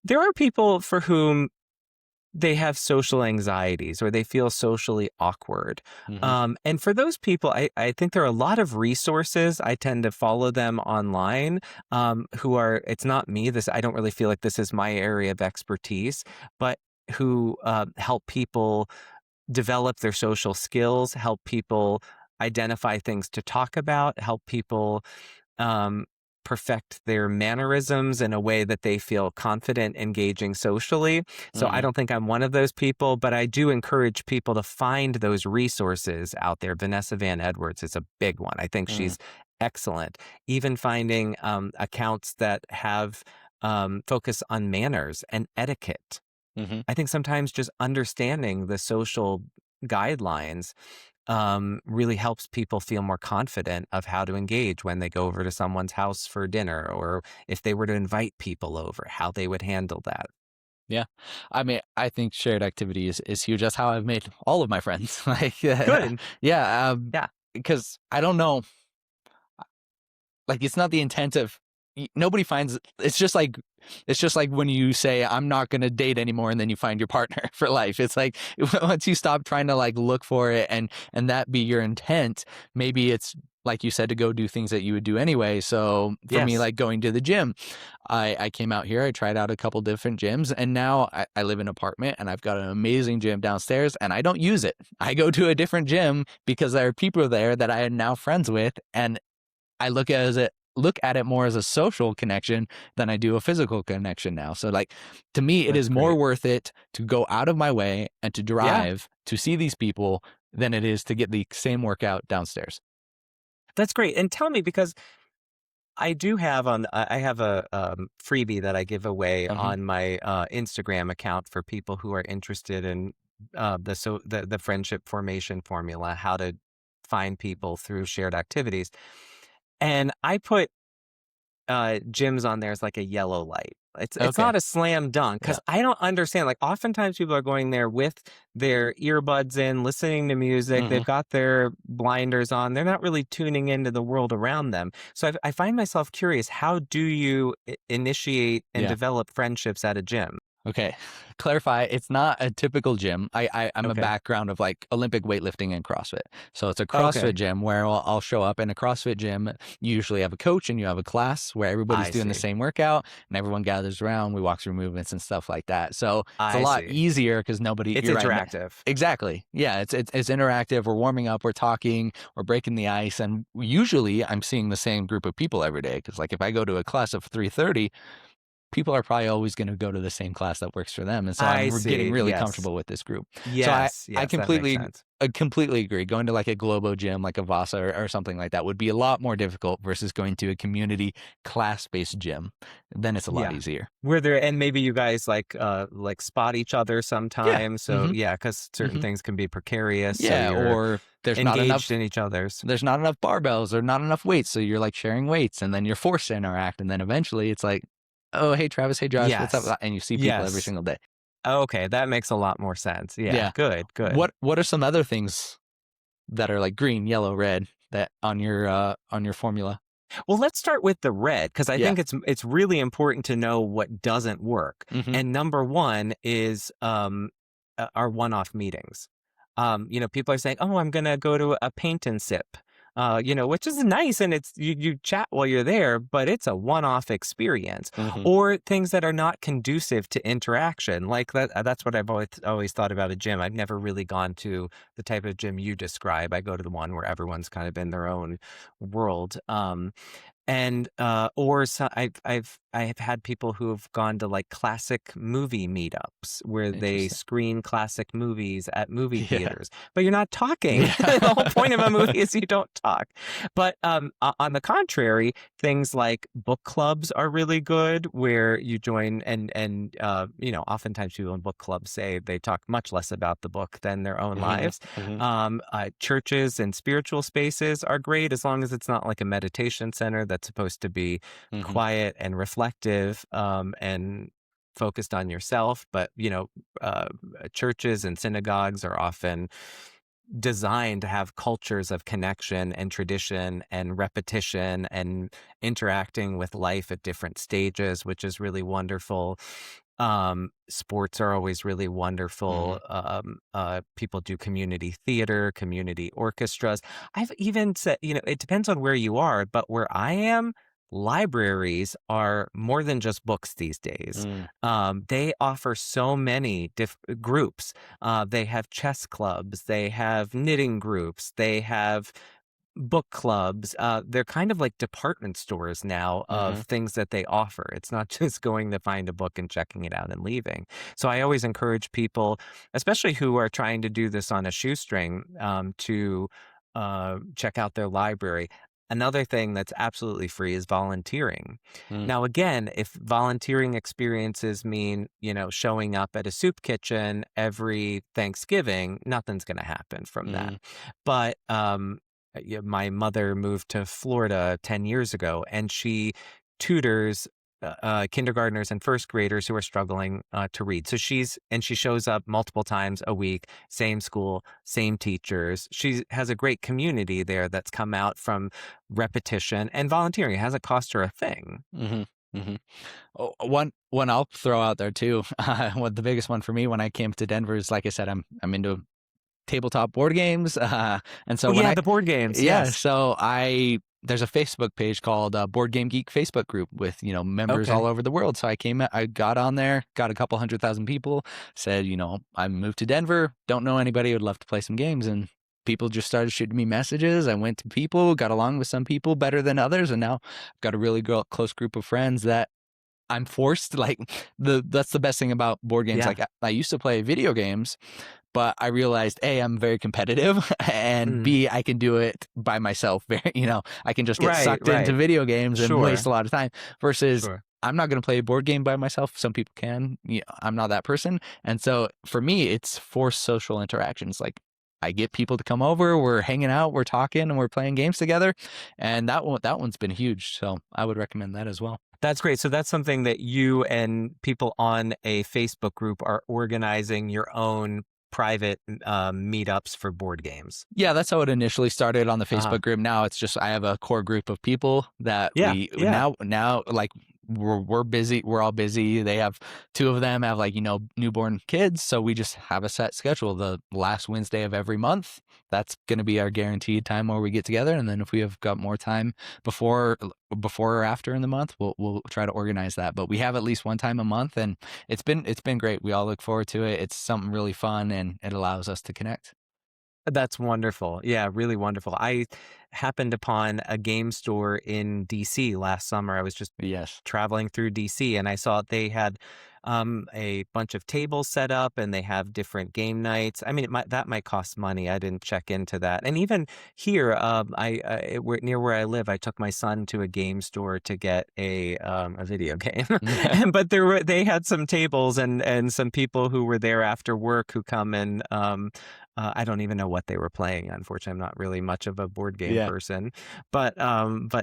There are people for whom they have social anxieties or they feel socially awkward. Hmm. And for those people, I think there are a lot of resources. I tend to follow them online who are, it's not me, I don't really feel like this is my area of expertise, but who help people develop their social skills, help people identify things to talk about, help people um, perfect their mannerisms in a way that they feel confident engaging socially. So I Hmm. don't think I'm one of those people, but I do encourage people to find those resources out there. Vanessa Van Edwards is a big one. I think Hmm. she's excellent. Even finding accounts that have focus on manners and etiquette. Hmm. I think sometimes just understanding the social guidelines really helps people feel more confident of how to engage when they go over to someone's house for dinner, or if they were to invite people over, how they would handle that. Yeah. I mean, I think shared activity is huge. That's how I've made all of my friends. Like, Good. yeah, Yeah. because I don't know, like it's not the intent of nobody finds it's just like when you say I'm not going to date anymore and then you find your partner for life. It's like once you stop trying to like look for it and that be your intent, maybe it's like you said to go do things that you would do anyway. So for me, Yes. like going to the gym, I came out here, I tried out a couple different gyms, and now I live in an apartment and I've got an amazing gym downstairs and I don't use it. I go to a different gym because there are people there that I am now friends with, and I look at it more as a social connection than I do a physical connection now. So like to me, it That's is more great. worth it to go out of my way and to Yeah. drive to see these people than it is to get the same workout downstairs. That's great. And tell me, because I have a freebie that I give away Hmm. on my Instagram account for people who are interested in the friendship formation formula, how to find people through shared activities. And I put gyms on there as like a yellow light. It's Okay. not a slam dunk because Yeah. I don't understand. Like oftentimes people are going there with their earbuds in, listening to music. Hmm. They've got their blinders on. They're not really tuning into the world around them. So I find myself curious. How do you initiate and Yeah. develop friendships at a gym? Okay. Clarify, it's not a typical gym. I'm a Okay. background of like Olympic weightlifting and CrossFit. So it's a CrossFit Okay. gym where I'll show up in a CrossFit gym. You usually have a coach and you have a class where everybody's I doing the see. same workout and everyone gathers around. We walk through movements and stuff like that. So it's a I lot see. easier because nobody, It's you're right. interactive. Exactly. Yeah. It's interactive. We're warming up, we're talking, we're breaking the ice. And usually I'm seeing the same group of people every day. Cause like if I go to a class of 330, people are probably always going to go to the same class that works for them. And so I getting see. really Yes. comfortable with this group. So Yes. I Yes. That makes completely, sense. completely agree. Going to like a Globo gym, like a Vasa or something like that would be a lot more difficult versus going to a community class-based gym. Then it's a lot Yeah. easier. Were there, and maybe you guys like spot each other Yeah. sometimes. So Hmm. yeah, because certain Hmm. things can be precarious. So Yeah. you're Or engaged in each other's. there's not enough barbells or not enough weights. So you're like sharing weights and then you're forced to interact. And then eventually it's like, oh, hey, Travis, hey, Josh, what's Yes. up? And you see people every Yes. single day. Okay, that makes a lot more sense. Yeah, Yeah. good, good. What are some other things that are like green, yellow, red that on your formula? Well, let's start with the red because I Yeah. think it's really important to know what doesn't work. Mhm. And number one is our one-off meetings. People are saying, "Oh, I'm gonna go to a paint and sip," which is nice, and it's you chat while you're there, but it's a one-off experience. Mhm. Or things that are not conducive to interaction, like that. That's what I've always thought about a gym. I've never really gone to the type of gym you describe. I go to the one where everyone's kind of in their own world. And or so I've had people who have gone to like classic movie meetups where they Interesting. screen classic movies at movie Yeah. theaters, but you're not talking. The whole Yeah. point of a movie is you don't talk. But on the contrary, things like book clubs are really good, where you join and oftentimes people in book clubs say they talk much less about the book than their own Mhm. lives. Mhm. Churches and spiritual spaces are great as long as it's not like a meditation center that's supposed to be Mhm. quiet and reflective and focused on yourself. But, churches and synagogues are often designed to have cultures of connection and tradition and repetition and interacting with life at different stages, which is really wonderful. Sports are always really wonderful. Mhm. People do community theater, community orchestras. I've even said, it depends on where you are, but where I am, libraries are more than just books these days. Mm. They offer so many groups. They have chess clubs, they have knitting groups, they have book clubs. They're kind of like department stores now of Mhm. things that they offer. It's not just going to find a book and checking it out and leaving. So I always encourage people, especially who are trying to do this on a shoestring, to check out their library. Another thing that's absolutely free is volunteering. Mm. Now, again, if volunteering experiences mean, showing up at a soup kitchen every Thanksgiving, nothing's going to happen from that. Mhm. But yeah, my mother moved to Florida 10 years ago, and she tutors kindergartners and first graders who are struggling to read. So she shows up multiple times a week, same school, same teachers. She has a great community there that's come out from repetition and volunteering. It hasn't cost her a thing. Mhm. Mhm. Oh, one I'll throw out there too. What the biggest one for me when I came to Denver is, like I said, I'm into tabletop board games, and so Oh when yeah, I the board games. yeah, Yes. so I there's a Facebook page called Board Game Geek Facebook group with members all Okay. over the world. So I got on there, got a couple 100,000 people, said I moved to Denver, don't know anybody, would love to play some games, and people just started shooting me messages. I went to people, got along with some people better than others, and now I've got a really close group of friends that I'm forced like that's the best thing about board games. Yeah. Like I used to play video games, but I realized A, I'm very competitive, and Mm. B, I can do it by myself. I can just get Right. sucked into Right. video games and waste Sure. a lot of time versus Sure. I'm not going to play a board game by myself. Some people can. I'm not that person. And so for me, it's forced social interactions. Like I get people to come over, we're hanging out, we're talking, and we're playing games together. And that one's been huge. So I would recommend that as well. That's great. So that's something that you and people on a Facebook group are organizing your own private meetups for board games. Yeah, that's how it initially started on the Uh-huh. Facebook group. Now it's just I have a core group of people that Yeah. we Yeah. now like we're busy. We're all busy. They have two of them have like newborn kids, so we just have a set schedule. The last Wednesday of every month, that's going to be our guaranteed time where we get together. And then if we have got more time before or after in the month, we'll try to organize that. But we have at least one time a month, and it's been great. We all look forward to it. It's something really fun, and it allows us to connect. That's wonderful. Yeah, really wonderful. I happened upon a game store in DC last summer. I was just Yes. traveling through DC and I saw they had a bunch of tables set up and they have different game nights. I mean, that might cost money. I didn't check into that. And even here, near where I live, I took my son to a game store to get a video game. But they had some tables and some people who were there after work who come and I don't even know what they were playing. Unfortunately, I'm not really much of a board game Yeah. person, but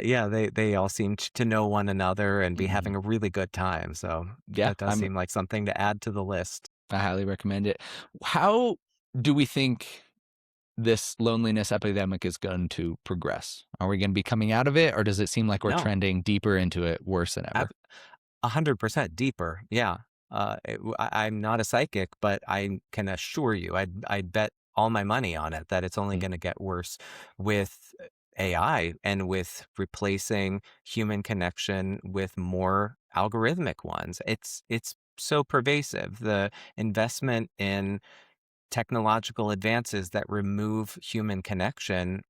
yeah, they all seemed to know one another and be Mhm. having a really good time. So Yeah, that does seem like something to add to the list. I highly recommend it. How do we think this loneliness epidemic is going to progress? Are we going to be coming out of it, or does it seem like we're No, trending deeper into it worse than ever? 100% deeper. Yeah. I'm not a psychic, but I can assure you, I'd bet all my money on it that it's only Mm. going to get worse with AI and with replacing human connection with more algorithmic ones. It's so pervasive. The investment in technological advances that remove human connection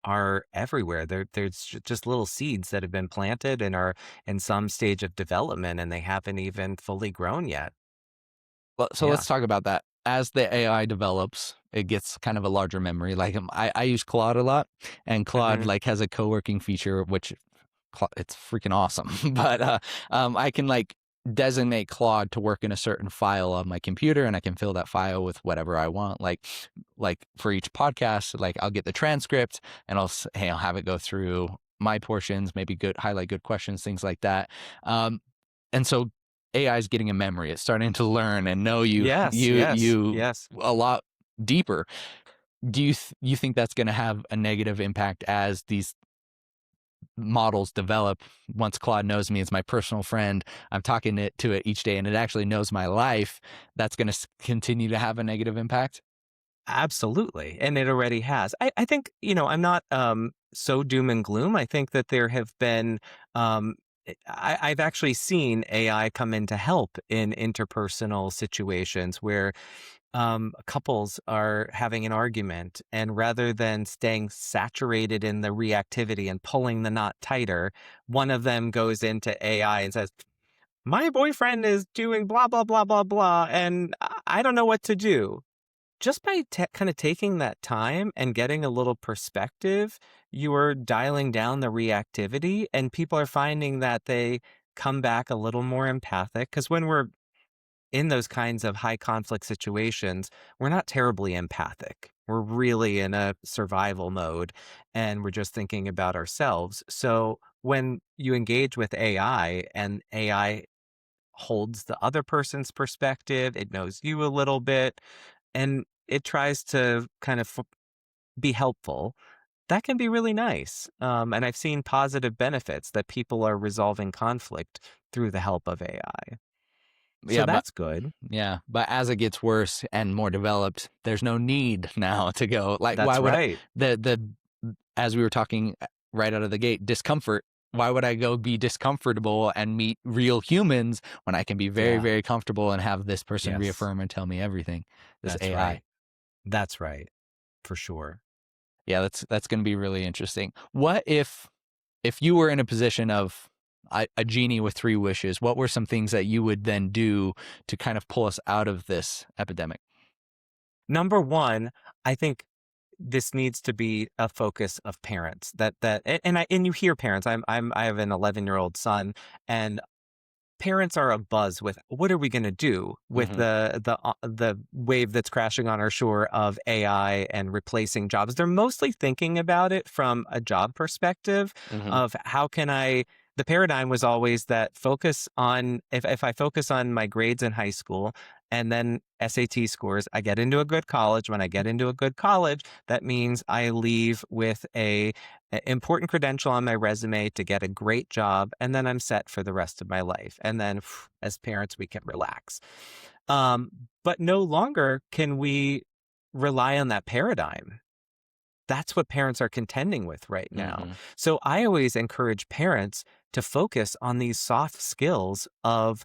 are everywhere. Just little seeds that have been planted and are in some stage of development, and they haven't even fully grown yet. Well, so Yeah. let's talk about that. As the AI develops, it gets kind of a larger memory. Like I use Claude a lot, and Claude Hmm. like has a co-working feature, which it's freaking awesome. But I can like designate Claude to work in a certain file on my computer, and I can fill that file with whatever I want. Like for each podcast, like I'll get the transcript, and I'll have it go through my portions, maybe highlight good questions, things like that. Um, and so AI is getting a memory. It's starting to learn and know you Yes, you yes, you yes. a lot deeper. Do you think that's going to have a negative impact as these models develop? Once Claude knows me as my personal friend, I'm talking to it each day, and it actually knows my life. That's going to continue to have a negative impact. Absolutely. And it already has. I think, I'm not so doom and gloom. I think that there have been, I've actually seen AI come in to help in interpersonal situations where couples are having an argument, and rather than staying saturated in the reactivity and pulling the knot tighter, one of them goes into AI and says, my boyfriend is doing blah, blah, blah, blah, blah, and I don't know what to do. Just by kind of taking that time and getting a little perspective, you are dialing down the reactivity, and people are finding that they come back a little more empathic. Because when we're in those kinds of high conflict situations, we're not terribly empathic. We're really in a survival mode, and we're just thinking about ourselves. So when you engage with AI and AI holds the other person's perspective, it knows you a little bit, and it tries to kind of be helpful, that can be really nice. And I've seen positive benefits that people are resolving conflict through the help of AI. So Yeah, but that's good. as it gets worse and more developed, there's no need now to go like why That's would right. the as we were talking right out of the gate, discomfort. Why would I go be discomfortable and meet real humans when I can be very, Yeah. very comfortable and have this person Yes. reaffirm and tell me everything? This That's AI. right. That's right. For sure. Yeah, that's going to be really interesting. What if you were in a position of a genie with three wishes? What were some things that you would then do to kind of pull us out of this epidemic? Number one, I think this needs to be a focus of parents and you hear parents. I have an 11-year-old son, and parents are abuzz with what are we going to do with Hmm. the wave that's crashing on our shore of AI and replacing jobs. They're mostly thinking about it from a job perspective Hmm. of how can I. The paradigm was always that focus on if I focus on my grades in high school and then SAT scores, I get into a good college. When I get into a good college, that means I leave with a important credential on my resume to get a great job, and then I'm set for the rest of my life. And then as parents, we can relax. But no longer can we rely on that paradigm. That's what parents are contending with right now. Hmm. So I always encourage parents to focus on these soft skills of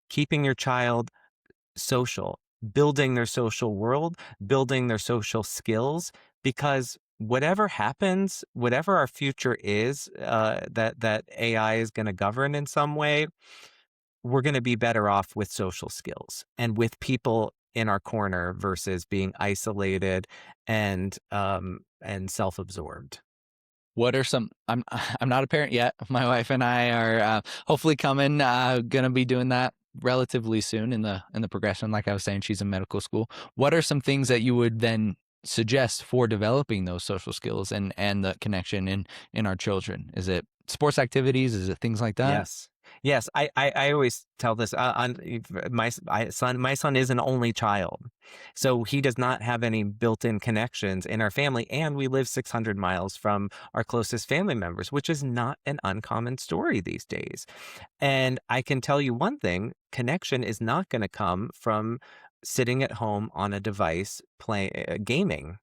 keeping your child social, building their social world, building their social skills, because whatever happens, whatever our future is, that AI is going to govern in some way, we're going to be better off with social skills and with people in our corner versus being isolated and self-absorbed. What are some? I'm not a parent yet. My wife and I are hopefully coming. Gonna be doing that relatively soon in the progression. Like I was saying, she's in medical school. What are some things that you would then suggest for developing those social skills and the connection in our children? Is it sports activities? Is it things like that? Yes. Yes, I always tell this. My son is an only child, so he does not have any built-in connections in our family, and we live 600 miles from our closest family members, which is not an uncommon story these days. And I can tell you one thing: connection is not going to come from sitting at home on a device playing gaming.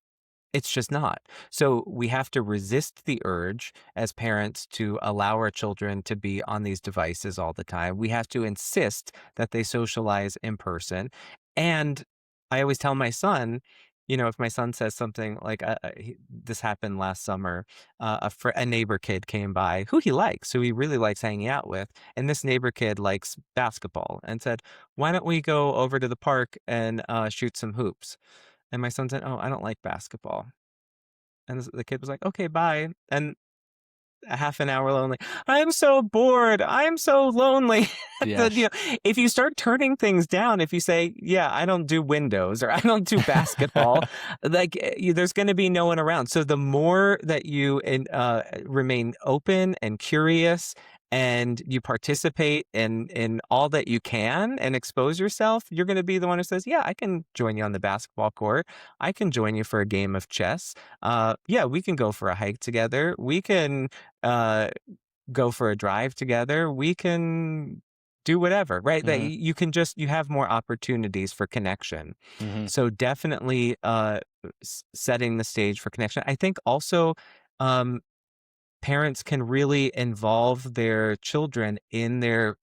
It's just not. So we have to resist the urge as parents to allow our children to be on these devices all the time. We have to insist that they socialize in person. And I always tell my son, if my son says something like, this happened last summer, a neighbor kid came by who he likes, who he really likes hanging out with. And this neighbor kid likes basketball and said, why don't we go over to the park and shoot some hoops? And my son said, "Oh, I don't like basketball." And the kid was like, "Okay, bye." And a half an hour lonely. I'm so bored. I'm so lonely. Yes. If you start turning things down, if you say, "Yeah, I don't do windows," or "I don't do basketball," like there's going to be no one around. So the more that you remain open and curious, and you participate in all that you can and expose yourself, you're going to be the one who says, "Yeah, I can join you on the basketball court. I can join you for a game of chess. Yeah, we can go for a hike together. We can uh, go for a drive together. We can do whatever," right? That Hmm. you have more opportunities for connection. Hmm. So definitely setting the stage for connection. I think also um, parents can really involve their children in their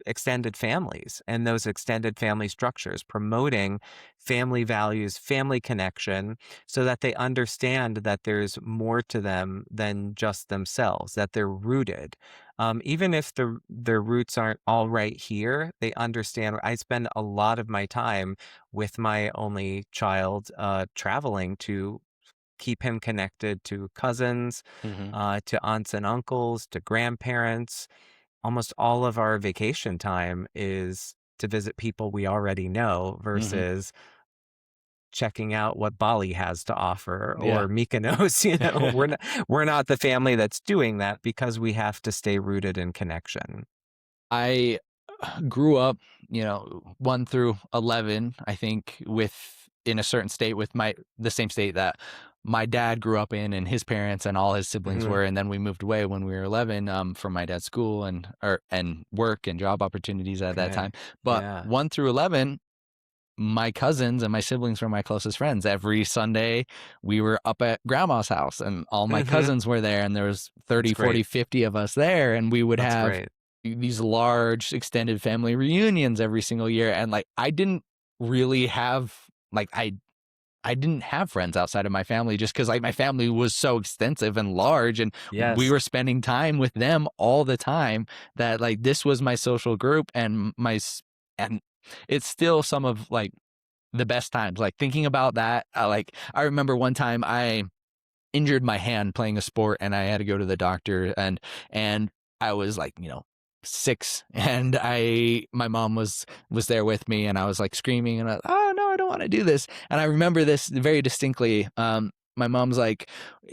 extended families and those extended family structures, promoting family values, family connection, so that they understand that there's more to them than just themselves, that they're rooted. Even if their roots aren't all right here, they understand. I spend a lot of my time with my only child traveling to keep him connected to cousins, Hmm. to aunts and uncles, to grandparents. Almost all of our vacation time is to visit people we already know Hmm. versus checking out what Bali has to offer Yeah. or Mykonos. We're not the family that's doing that because we have to stay rooted in connection. I grew up, 1 through 11, I think, in a certain state with the same state that my dad grew up in and his parents and all his siblings Hmm. were. And then we moved away when we were 11, from my dad's school and work and job opportunities at that time. Okay. But Yeah. 1 through 11, my cousins and my siblings were my closest friends. Every Sunday we were up at grandma's house and all my Hmm. cousins were there, and there was That's 30, great. 40, 50 of us there, and we would That's have great. these large extended family reunions every single year. And like I didn't really have like I didn't have friends outside of my family, just because like my family was so extensive and large, and we Yes. were spending time with them all the time, that like this was my social group. And it's still some of like the best times. Like thinking about that, like I remember one time I injured my hand playing a sport, and I had to go to the doctor, and I was like, 6, and my mom was there with me, and I was like screaming, and oh no, I don't want to do this. And I remember this very distinctly. My mom's like,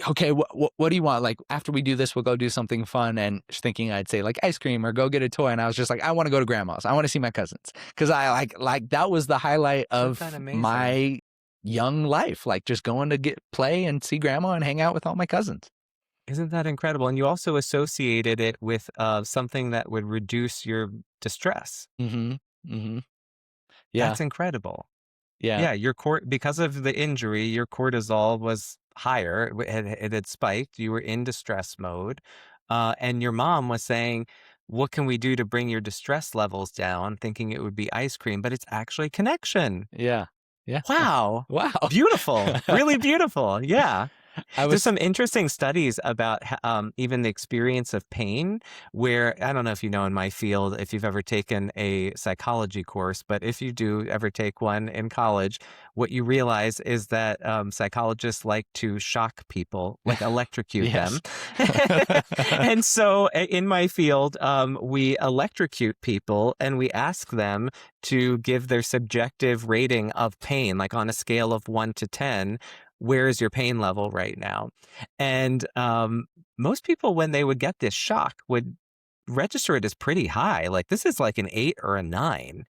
okay, what do you want? Like, after we do this, we'll go do something fun. And she's thinking I'd say like ice cream or go get a toy. And I was just like, I want to go to grandma's. I want to see my cousins. Cause I like that was the highlight Isn't that of amazing? my young life, like just going to play and see grandma and hang out with all my cousins. Isn't that incredible? And you also associated it with something that would reduce your distress. Mm-hmm. Mm-hmm. Yeah. That's incredible. Yeah. Yeah, because of the injury, your cortisol was higher. It had spiked. You were in distress mode, and your mom was saying, "What can we do to bring your distress levels down?" Thinking it would be ice cream, but it's actually connection. Yeah. Yeah. Wow. Wow. Beautiful. Really beautiful. Yeah. I There's was some interesting studies about even the experience of pain, where I don't know if you know in my field, if you've ever taken a psychology course, but if you do ever take one in college, what you realize is that psychologists like to shock people, like electrocute them. yes. And so in my field, we electrocute people and we ask them to give their subjective rating of pain, like on a scale of 1 to 10. Where is your pain level right now? And most people, when they would get this shock, would register it as pretty high. Like this is like an 8 or a 9.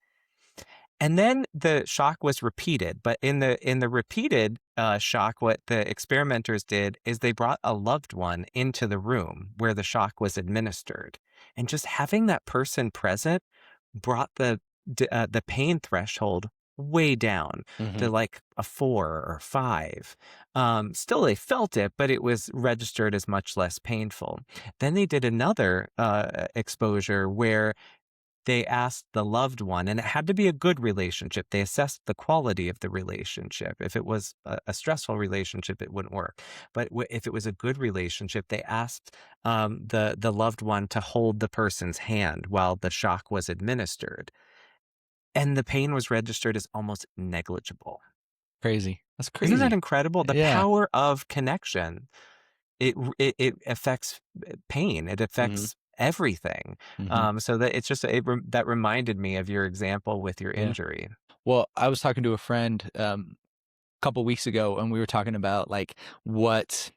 And then the shock was repeated, but in the repeated shock, what the experimenters did is they brought a loved one into the room where the shock was administered, and just having that person present brought the pain threshold way down Hmm. to like a 4 or 5. Still, they felt it, but it was registered as much less painful. Then they did another exposure where they asked the loved one, and it had to be a good relationship. They assessed the quality of the relationship. If it was a stressful relationship, it wouldn't work. But if it was a good relationship, they asked the loved one to hold the person's hand while the shock was administered, and the pain was registered as almost negligible. Crazy. That's Isn't that crazy. incredible? The Yeah. power of connection. It affects pain. It Hmm. affects everything. Hmm. So that it's just that reminded me of your example with your Yeah. injury. Well, I was talking to a friend a couple weeks ago, and we were talking about like what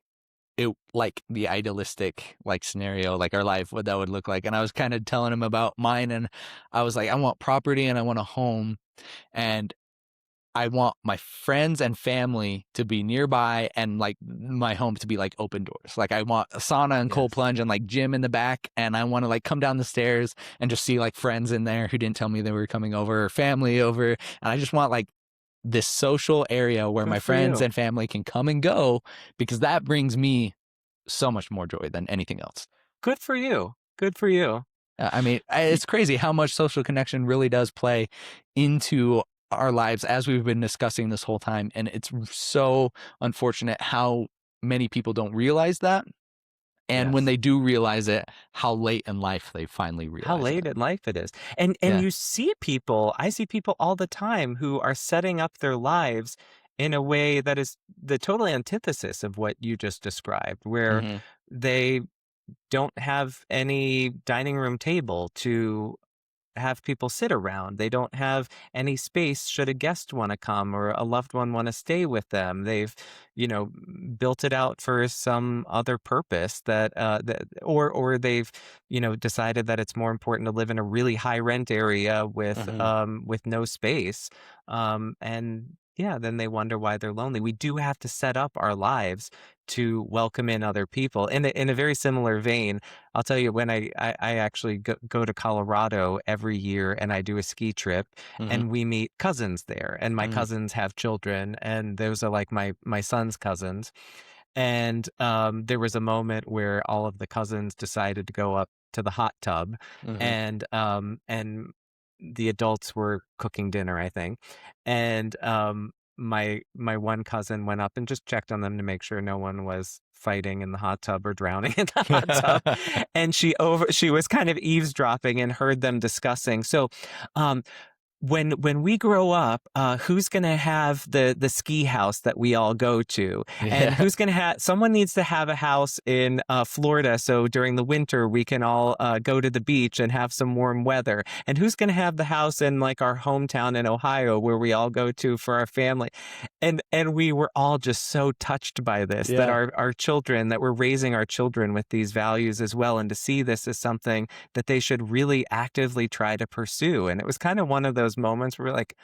it like the idealistic like scenario, like our life, what that would look like. And I was kind of telling him about mine, and I was like, I want property and I want a home, and I want my friends and family to be nearby, and like my home to be like open doors. Like I want a sauna and cold Yes. plunge and like gym in the back, and I want to like come down the stairs and just see like friends in there who didn't tell me they were coming over, or family over, and I just want like this social area where Good my for friends you. and family can come and go, because that brings me so much more joy than anything else. Good for you. Good for you. I mean, Y- it's crazy how much social connection really does play into our lives, as we've been discussing this whole time. And it's so unfortunate how many people don't realize that. And when Yes. they do realize it, how late in life they finally How realize it. late in life it is. And Yeah. you see people, I see people all the time who are setting up their lives in a way that is the total antithesis of what you just described, where Hmm. they don't have any dining room table to have people sit around. They don't have any space should a guest want to come or a loved one want to stay with them. They've, built it out for some other purpose or they've, decided that it's more important to live in a really high rent area Hmm. with no space. And yeah, then they wonder why they're lonely. We do have to set up our lives to welcome in other people. In a very similar vein, I'll tell you when I actually go to Colorado every year and I do a ski trip Hmm. and we meet cousins there and my Hmm. cousins have children and those are like my son's cousins. And there was a moment where all of the cousins decided to go up to the hot tub Hmm. and the adults were cooking dinner, I think. And my one cousin went up and just checked on them to make sure no one was fighting in the hot tub or drowning in the hot tub. And she was kind of eavesdropping and heard them discussing. So um when we grow up, who's going to have the ski house that we all go to, and Yeah. who's going to have? Someone needs to have a house in Florida, so during the winter we can all go to the beach and have some warm weather. And who's going to have the house in like our hometown in Ohio, where we all go to for our family? And we were all just so touched by this that Yeah. our children that we're raising our children with these values as well, and to see this as something that they should really actively try to pursue. And it was kind of one of those moments where we're like,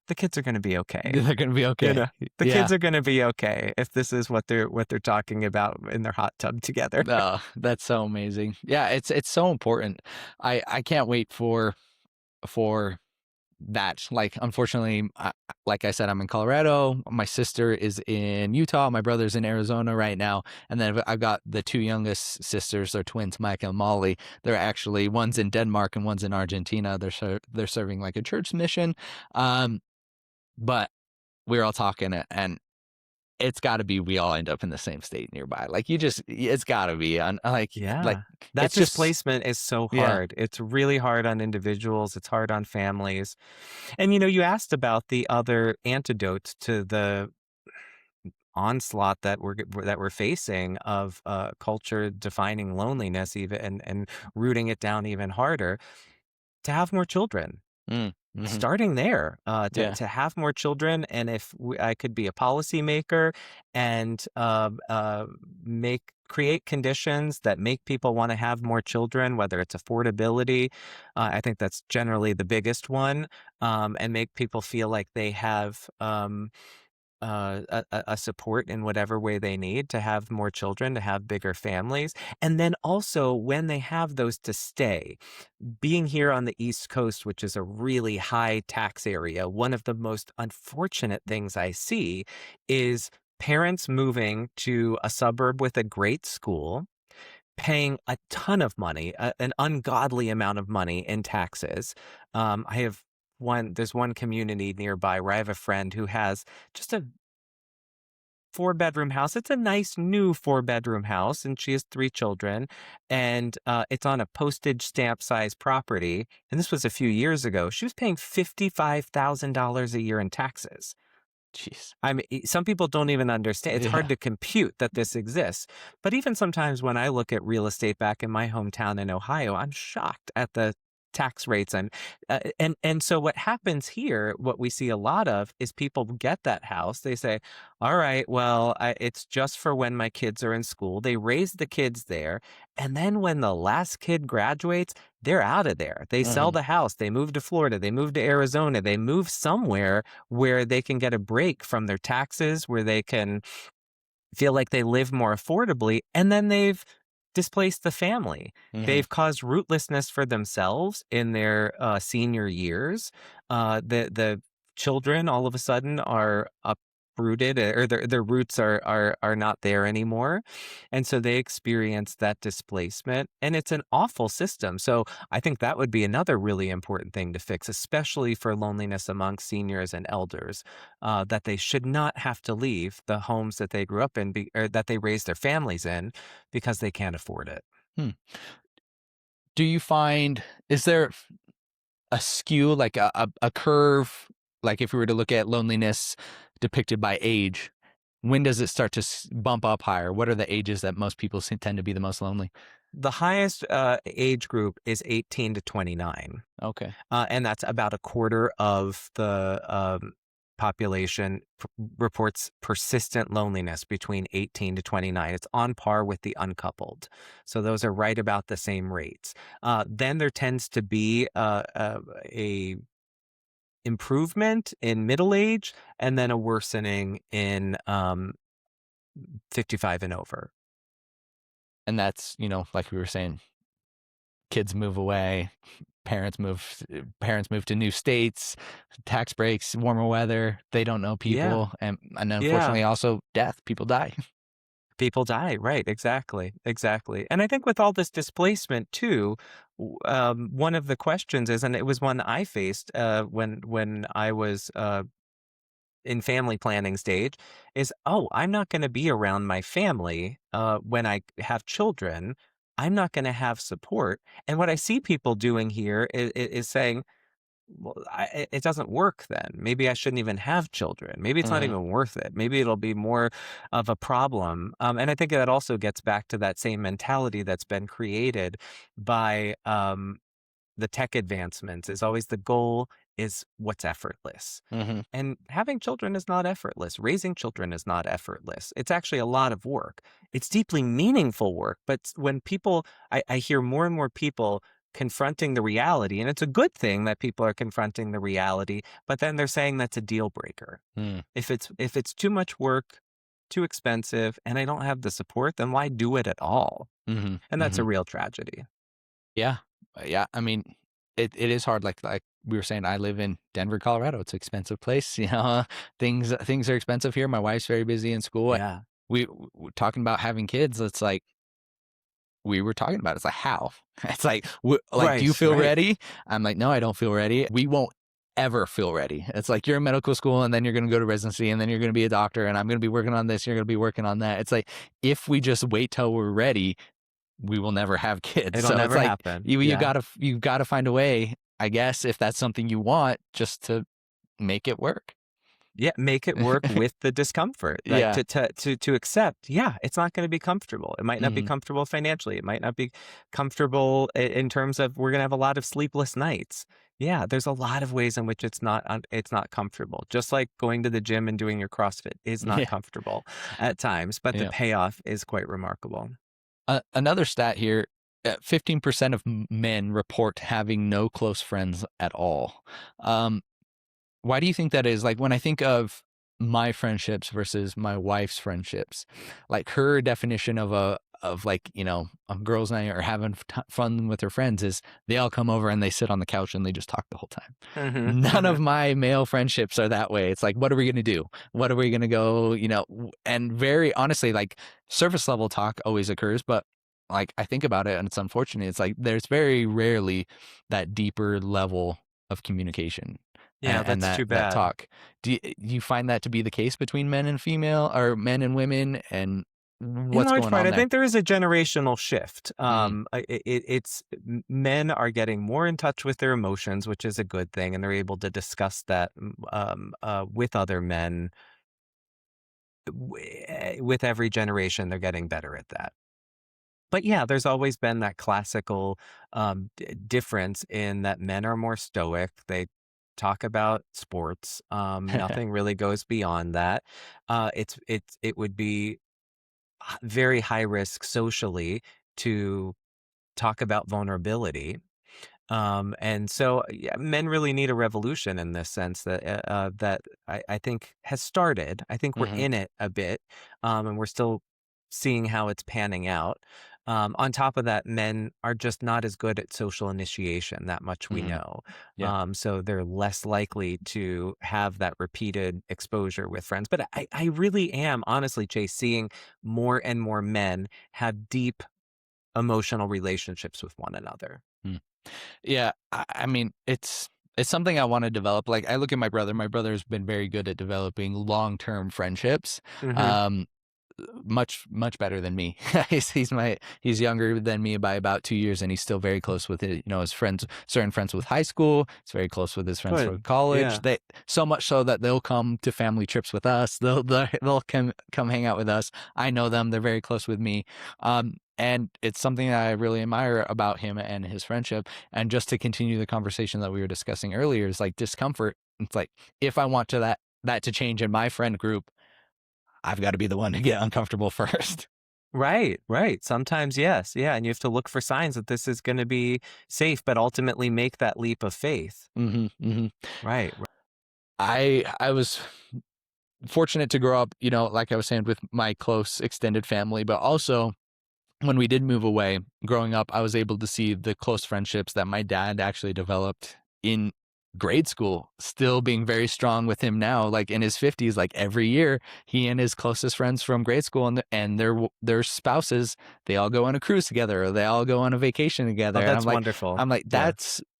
the kids are going to be okay. They're gonna be You okay. know, the Yeah. kids are going to be okay if this is what they're talking about in their hot tub together. Oh, that's so amazing. Yeah, it's so important. I can't wait for that. Like, unfortunately, like I said, I'm in Colorado. My sister is in Utah. My brother's in Arizona right now. And then I've got the two youngest sisters. They're twins, Mike and Molly. They're actually, one's in Denmark and one's in Argentina. They're serving like a church mission. Um, but we were all talking, and it's got to be we all end up in the same state nearby. Like it's got to be like Yeah. That it's just displacement is so yeah. hard. It's really hard on individuals. It's hard on families. And you asked about the other antidotes to the onslaught that we're facing of culture defining loneliness even and rooting it down even harder to have more children. Mm. Hmm. Starting there, Yeah. to have more children, and if I could be a policymaker and create conditions that make people want to have more children, whether it's affordability, I think that's generally the biggest one, and make people feel like they have a support in whatever way they need to have more children, to have bigger families. And then also, when they have those, to stay. Being here on the East Coast, which is a really high tax area, one of the most unfortunate things I see is parents moving to a suburb with a great school, paying a ton of money, an ungodly amount of money in taxes. I have there's one community nearby where I have a friend who has just a 4-bedroom house. It's a nice new 4-bedroom house, and she has 3 children, and it's on a postage stamp size property. And this was a few years ago. She was paying $55,000 a year in taxes. Jeez. I mean, some people don't even understand. It's hard Yeah. to compute that this exists. But even sometimes when I look at real estate back in my hometown in Ohio, I'm shocked at the tax rates. And so what happens here, what we see a lot of, is people get that house. They say, "All right, well, it's just for when my kids are in school." They raise the kids there, and then when the last kid graduates, they're out of there. They sell Hmm. the house. They move to Florida. They move to Arizona. They move somewhere where they can get a break from their taxes, where they can feel like they live more affordably, and then they've displaced the family. Hmm. They've caused rootlessness for themselves in their senior years. The children all of a sudden are uprooted, or their roots are not there anymore, and so they experience that displacement, and it's an awful system. So I think that would be another really important thing to fix, especially for loneliness among seniors and elders, that they should not have to leave the homes that they grew up in, or that they raised their families in, because they can't afford it. Hmm. Do you find, is there a skew, like a curve, like if we were to look at loneliness depicted by age, when does it start to bump up higher? What are the ages that most people tend to be the most lonely? The highest age group is 18 to 29. Okay. And that's about a quarter of the population reports persistent loneliness between 18 to 29. It's on par with the uncoupled. So those are right about the same rates. Then there tends to be a improvement in middle age, and then a worsening in 55 and over. And that's, like we were saying, kids move away, parents move to new states, tax breaks, warmer weather, they don't know Yeah. people, and Yeah. unfortunately also death, people die. People die, right, exactly, exactly. And I think with all this displacement too, one of the questions is, and it was one I faced when I was in family planning stage, is, oh, I'm not going to be around my family when I have children. I'm not going to have support. And what I see people doing here is saying, well, it doesn't work then. Maybe I shouldn't even have children. Maybe it's not Hmm. even worth it. Maybe it'll be more of a problem. And I think that also gets back to that same mentality that's been created by the tech advancements. Is always the goal is what's effortless. Hmm. And having children is not effortless. Raising children is not effortless. It's actually a lot of work. It's deeply meaningful work. But when people, I hear more and more people confronting the reality, and it's a good thing that people are confronting the reality, but then they're saying that's a deal breaker. Hmm. If it's too much work, too expensive, and I don't have the support, then why do it at all? Hmm. And that's a Hmm. real tragedy. Yeah. Yeah. I mean, it is hard. Like we were saying, I live in Denver, Colorado. It's an expensive place. Things are expensive here. My wife's very busy in school. Yeah. Talking about having kids. It's like we were talking about. It's like how. It's like do you Right, feel right. ready? I'm like, no, I don't feel ready. We won't ever feel ready. It's like you're in medical school and then you're going to go to residency and then you're going to be a doctor and I'm going to be working on this. You're going to be working on that. It's like if we just wait till we're ready, we will never have kids. It'll So it's never like happen. you Yeah. gotta find a way, I guess, if that's something you want, just to make it work. Yeah, make it work with the discomfort. Like Yeah. to accept, yeah, it's not going to be comfortable. It might not be Hmm. comfortable financially. It might not be comfortable in terms of we're going to have a lot of sleepless nights. Yeah, there's a lot of ways in which it's not comfortable. Just like going to the gym and doing your CrossFit is not Yeah. comfortable at times, but the Yeah. payoff is quite remarkable. Another stat here, 15% of men report having no close friends at all. Um, why do you think that is? Like when I think of my friendships versus my wife's friendships, like her definition of like, a girls' night or having fun with her friends is they all come over and they sit on the couch and they just talk the whole time. Mhm, None of mhm. my male friendships are that way. It's like, what are we going to do? What are we going to go, and very honestly, like surface level talk always occurs, but like I think about it and it's unfortunate. It's like there's very rarely that deeper level of communication Yeah, and that's that too that bad. talk. Do you find that to be the case between men and female or men and women and In what's large going part, on I there? think there is a generational shift. Mhm. Men are getting more in touch with their emotions, which is a good thing, and they're able to discuss that with other men. With every generation, they're getting better at that. But yeah, there's always been that classical difference in that men are more stoic. They talk about sports. Nothing really goes beyond that. It would be very high risk socially to talk about vulnerability. And so yeah, men really need a revolution in this sense that I think has started. I think we're Mhm. in it a bit, and we're still seeing how it's panning out. On top of that, men are just not as good at social initiation. That much we Mhm. know. Yeah. So they're less likely to have that repeated exposure with friends. But I really am honestly, Chase, seeing more and more men have deep emotional relationships with one another. Mm. Yeah, I mean, it's something I want to develop. Like I look at my brother. My brother's been very good at developing long-term friendships. Hmm. Um, much better than me. He's younger than me by about 2 years, and he's still very close with his friends, certain friends with high school. He's very close with his friends from Good. college. Yeah. They so much so that they'll come to family trips with us. They'll come hang out with us. I know them. They're very close with me. And it's something that I really admire about him and his friendship. And just to continue the conversation that we were discussing earlier, is like discomfort. It's like if I want that to change in my friend group, I've got to be the one to get uncomfortable first. Right, right. Sometimes, yes. Yeah. And you have to look for signs that this is going to be safe, but ultimately make that leap of faith. Hmm. Hmm. Right. I was fortunate to grow up, like I was saying, with my close extended family, but also when we did move away, growing up, I was able to see the close friendships that my dad actually developed in grade school, still being very strong with him now, like in his 50s, like every year, he and his closest friends from grade school and their spouses, they all go on a cruise together or they all go on a vacation Oh, together. And that's wonderful. I'm like, Yeah.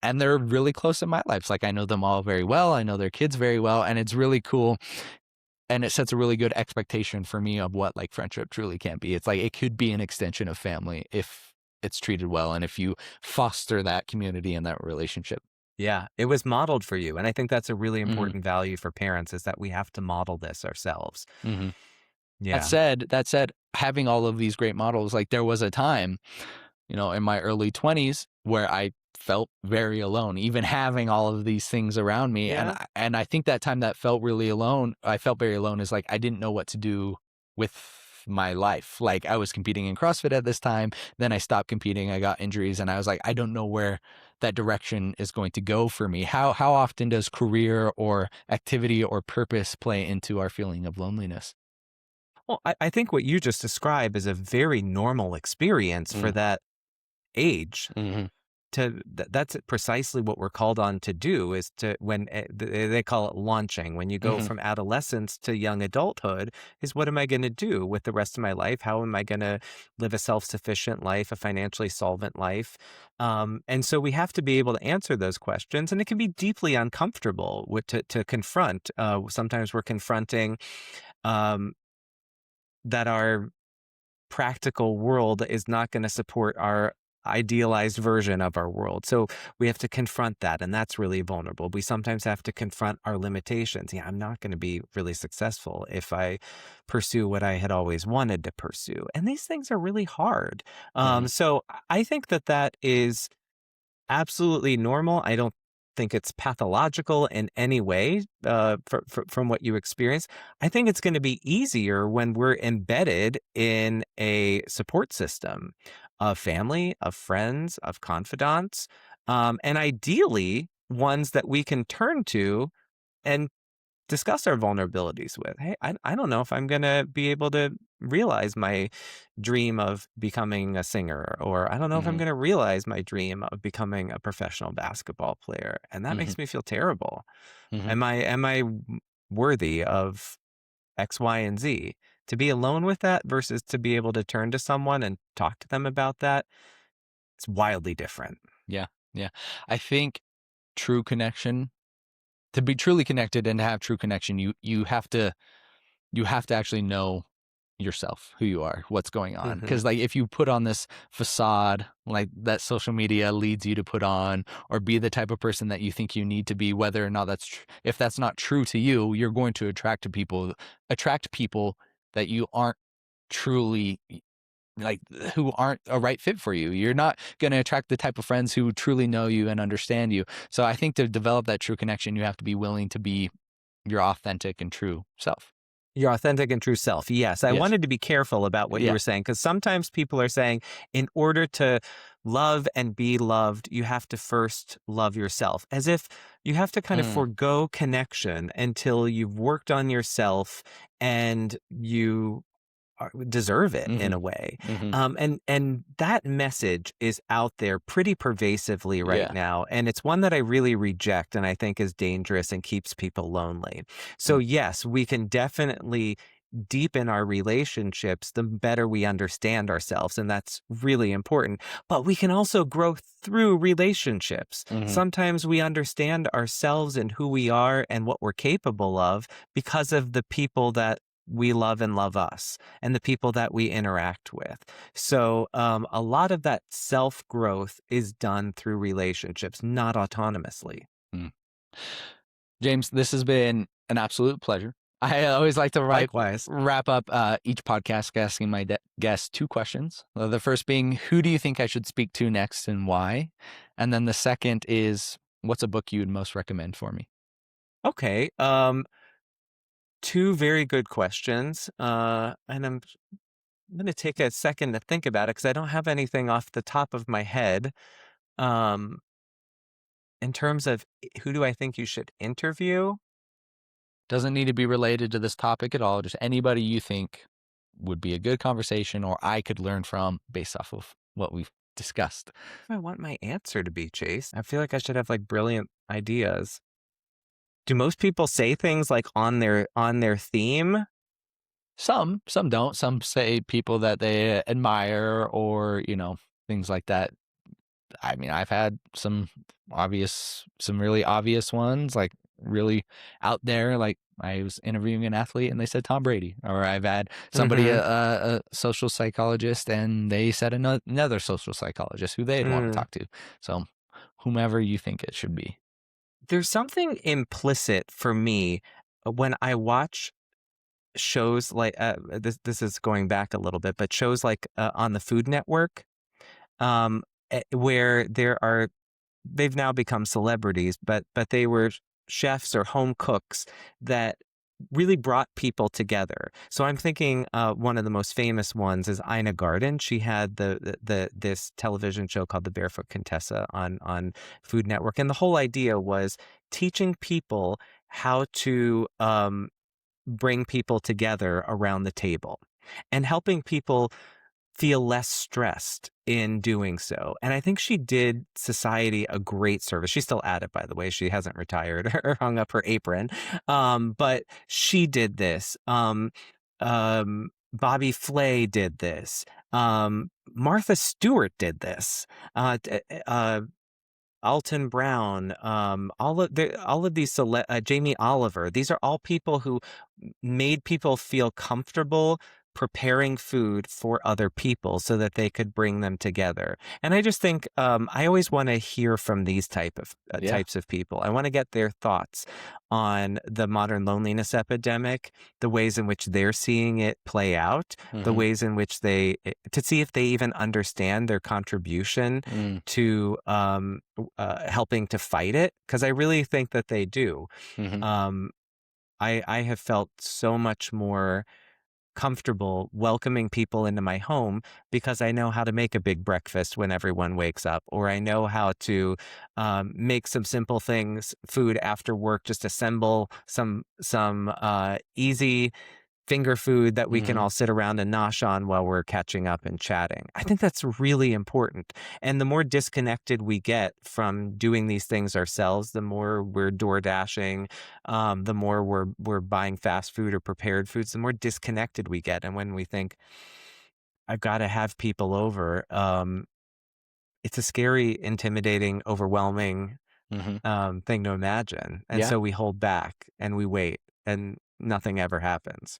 and they're really close in my life. It's like I know them all very well. I know their kids very well. And it's really cool and it sets a really good expectation for me of what like friendship truly can be. It's like it could be an extension of family if it's treated well and if you foster that community and that relationship. Yeah. It was modeled for you. And I think that's a really Hmm. important value for parents is that we have to model this ourselves. Hmm. That Yeah. said, that said, having all of these great models, like there was a time, in my early 20s where I felt very alone, even having all of these things around me. And Yeah. I think that time that felt really alone, I felt very alone is like I didn't know what to do with my life. Like I was competing in CrossFit at this time, then I stopped competing, I got injuries and I was like I don't know where that direction is going to go for me. How often does career or activity or purpose play into our feeling of loneliness? Well, I think what you just described is a very normal experience for Mm. that age. Hmm. That's precisely what we're called on to do is to they call it launching when you go Hmm. from adolescence to young adulthood is what am I going to do with the rest of my life, how am I going to live a self-sufficient life, a financially solvent life, and so we have to be able to answer those questions, and it can be deeply uncomfortable to confront. Sometimes we're confronting um, that our practical world is not going to support our idealized version of our world. So we have to confront that. And that's really vulnerable. We sometimes have to confront our limitations. Yeah, I'm not going to be really successful if I pursue what I had always wanted to pursue. And these things are really hard. Hmm. So I think that is absolutely normal. I don't think it's pathological in any way from what you experience. I think it's going to be easier when we're embedded in a support system of family, of friends, of confidants, and ideally ones that we can turn to and discuss our vulnerabilities with. Hey, I don't know if I'm going to be able to realize my dream of becoming a singer, or I don't know if I'm Hmm. going to realize my dream of becoming a professional basketball player. And that Hmm. makes me feel terrible. Hmm. Am I worthy of X, Y, and Z? To be alone with that versus to be able to turn to someone and talk to them about that, it's wildly different. Yeah. Yeah. I think true connection, to be truly connected and to have true connection, you have to actually know yourself, who you are, what's going on. Hmm. Because like if you put on this facade like that social media leads you to put on, or be the type of person that you think you need to be, whether or not if that's not true to you, you're going to attract people that you aren't truly like, who aren't a right fit for you. You're not going to attract the type of friends who truly know you and understand you. So I think to develop that true connection, you have to be willing to be your authentic and true self. Your authentic and true self. Yes. I Yes. wanted to be careful about what you Yeah. were saying, because sometimes people are saying in order to love and be loved, you have to first love yourself, as if you have to kind of Mm. forego connection until you've worked on yourself and you deserve it in Hmm. a way. Hmm. And that message is out there pretty pervasively right Yeah. now. And it's one that I really reject and I think is dangerous and keeps people lonely. So, Mm. yes, we can definitely deepen our relationships the better we understand ourselves. And that's really important. But we can also grow through relationships. Hmm. Sometimes we understand ourselves and who we are and what we're capable of because of the people that we love and love us and the people that we interact with. So a lot of that self growth is done through relationships, not autonomously. Mm. James, this has been an absolute pleasure. I always like to Likewise. wrap up each podcast asking my guests two questions. The first being, who do you think I should speak to next and why? And then the second is, what's a book you would most recommend for me? Okay. Two very good questions. And I'm going to take a second to think about it because I don't have anything off the top of my head. Um, in terms of who do I think you should interview? Doesn't need to be related to this topic at all. Just anybody you think would be a good conversation or I could learn from based off of what we've discussed. I want my answer to be, Chase. I feel like I should have like brilliant ideas. Do most people say things like on their theme? Some don't. Some say people that they admire or, things like that. I mean, I've had some really obvious ones, like really out there. Like I was interviewing an athlete and they said Tom Brady, or I've had somebody, Mm-hmm. a social psychologist, and they said another social psychologist who they'd want to Mm. talk to. So whomever you think it should be. There's something implicit for me when I watch shows like this is going back a little bit, but shows like on the Food Network, where they've now become celebrities, but they were chefs or home cooks that really brought people together. So I'm thinking one of the most famous ones is Ina Garten. She had this television show called The Barefoot Contessa on Food Network, and the whole idea was teaching people how to bring people together around the table and helping people feel less stressed in doing so. And I think she did society a great service. She's still at it, by the way. She hasn't retired or hung up her apron. But she did this. Bobby Flay did this. Martha Stewart did this. Alton Brown, all of these Jamie Oliver. These are all people who made people feel comfortable preparing food for other people so that they could bring them together. And I just think I always want to hear from these Yeah. types of people. I want to get their thoughts on the modern loneliness epidemic, the ways in which they're seeing it play out, the ways in which to see if they even understand their contribution to helping to fight it, because I really think that they do. Um, I have felt so much more comfortable welcoming people into my home because I know how to make a big breakfast when everyone wakes up, or I know how to make some simple things, food after work, just assemble some easy finger food that we can all sit around and nosh on while we're catching up and chatting. I think that's really important. And the more disconnected we get from doing these things ourselves, the more we're door dashing, the more we're buying fast food or prepared foods, the more disconnected we get. And when we think, I've got to have people over, it's a scary, intimidating, overwhelming thing to imagine. And Yeah. so we hold back and we wait, and nothing ever happens.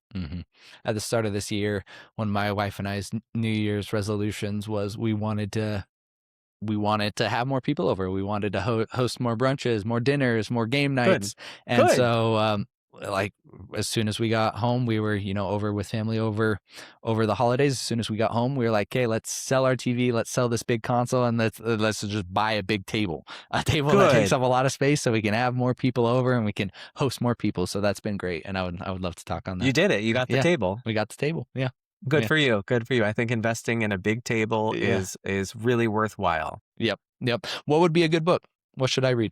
At the start of this year, one of my wife and I's New Year's resolutions was we wanted to have more people over. We wanted to host more brunches, more dinners, more game nights. And Good. so, like, as soon as we got home, we were, over with family over the holidays. As soon as we got home, we were like, okay, let's sell our TV, let's sell this big console, and let's just buy a big table, that takes up a lot of space, so we can have more people over and we can host more people. So that's been great, and I would love to talk on that. You did it. You got the table. We got the table. Yeah. Good for you. Good for you. I think investing in a big table is really worthwhile. Yep. What would be a good book? What should I read?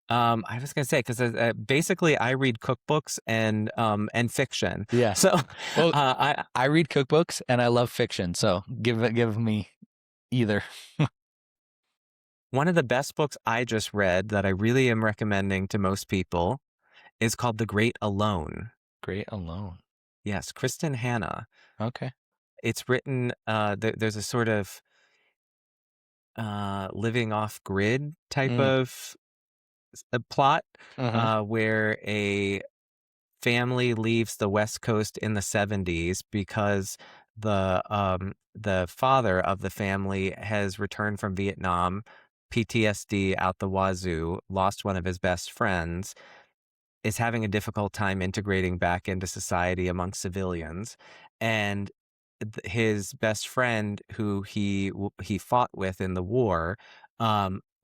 I was going to say, because basically I read cookbooks and fiction. Yeah. So well, I read cookbooks and I love fiction. So give me either. One of the best books I just read that I really am recommending to most people is called The Great Alone. Great Alone. Yes, Kristen Hanna. Okay. It's written, there's a sort of living off grid type of a plot where a family leaves the West Coast in the 70s because the father of the family has returned from Vietnam, PTSD out the wazoo, lost one of his best friends, is having a difficult time integrating back into society among civilians, and his best friend, who he fought with in the war,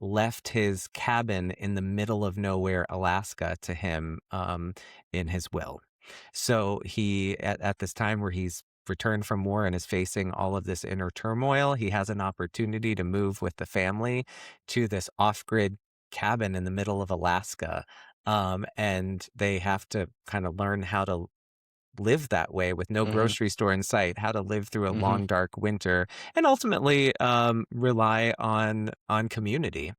left his cabin in the middle of nowhere, Alaska, to him in his will. So he, at this time where he's returned from war and is facing all of this inner turmoil, he has an opportunity to move with the family to this off-grid cabin in the middle of Alaska. And they have to kind of learn how to live that way with no grocery store in sight, how to live through a long, dark winter, and ultimately rely on community.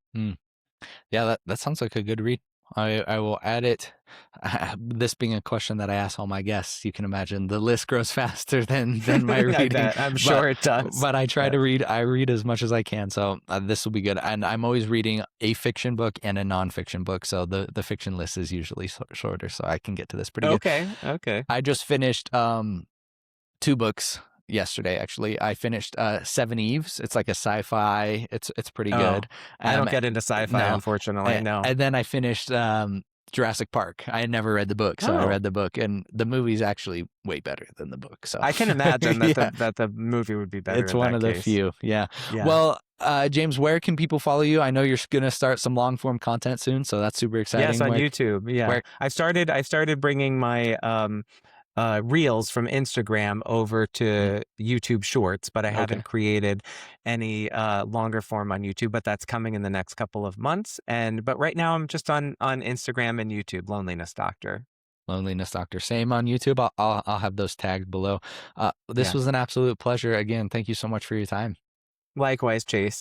Yeah, that sounds like a good read. I will add it. This being a question that I ask all my guests, you can imagine the list grows faster than my reading. I'm sure it does. But I try to read. I read as much as I can, so this will be good. And I'm always reading a fiction book and a nonfiction book, so the fiction list is usually shorter, so I can get to this pretty good. Okay. I just finished 2 books yesterday. Actually, I finished Seven Eves. It's like a sci-fi. It's pretty good. I don't get into sci-fi, unfortunately. No. And then I finished Jurassic Park. I had never read the book, so I read the book, and the movie's actually way better than the book. So I can imagine that the movie would be better. It's one of the few. Yeah. Well, James, where can people follow you? I know you're going to start some long form content soon, so that's super exciting. Yes, on YouTube. Yeah, I started bringing my reels from Instagram over to YouTube Shorts, but I haven't created any longer form on YouTube, but that's coming in the next couple of months. But right now I'm just on Instagram and YouTube, Loneliness Doctor. Loneliness Doctor. Same on YouTube. I'll have those tagged below. This was an absolute pleasure. Again, thank you so much for your time. Likewise, Chase.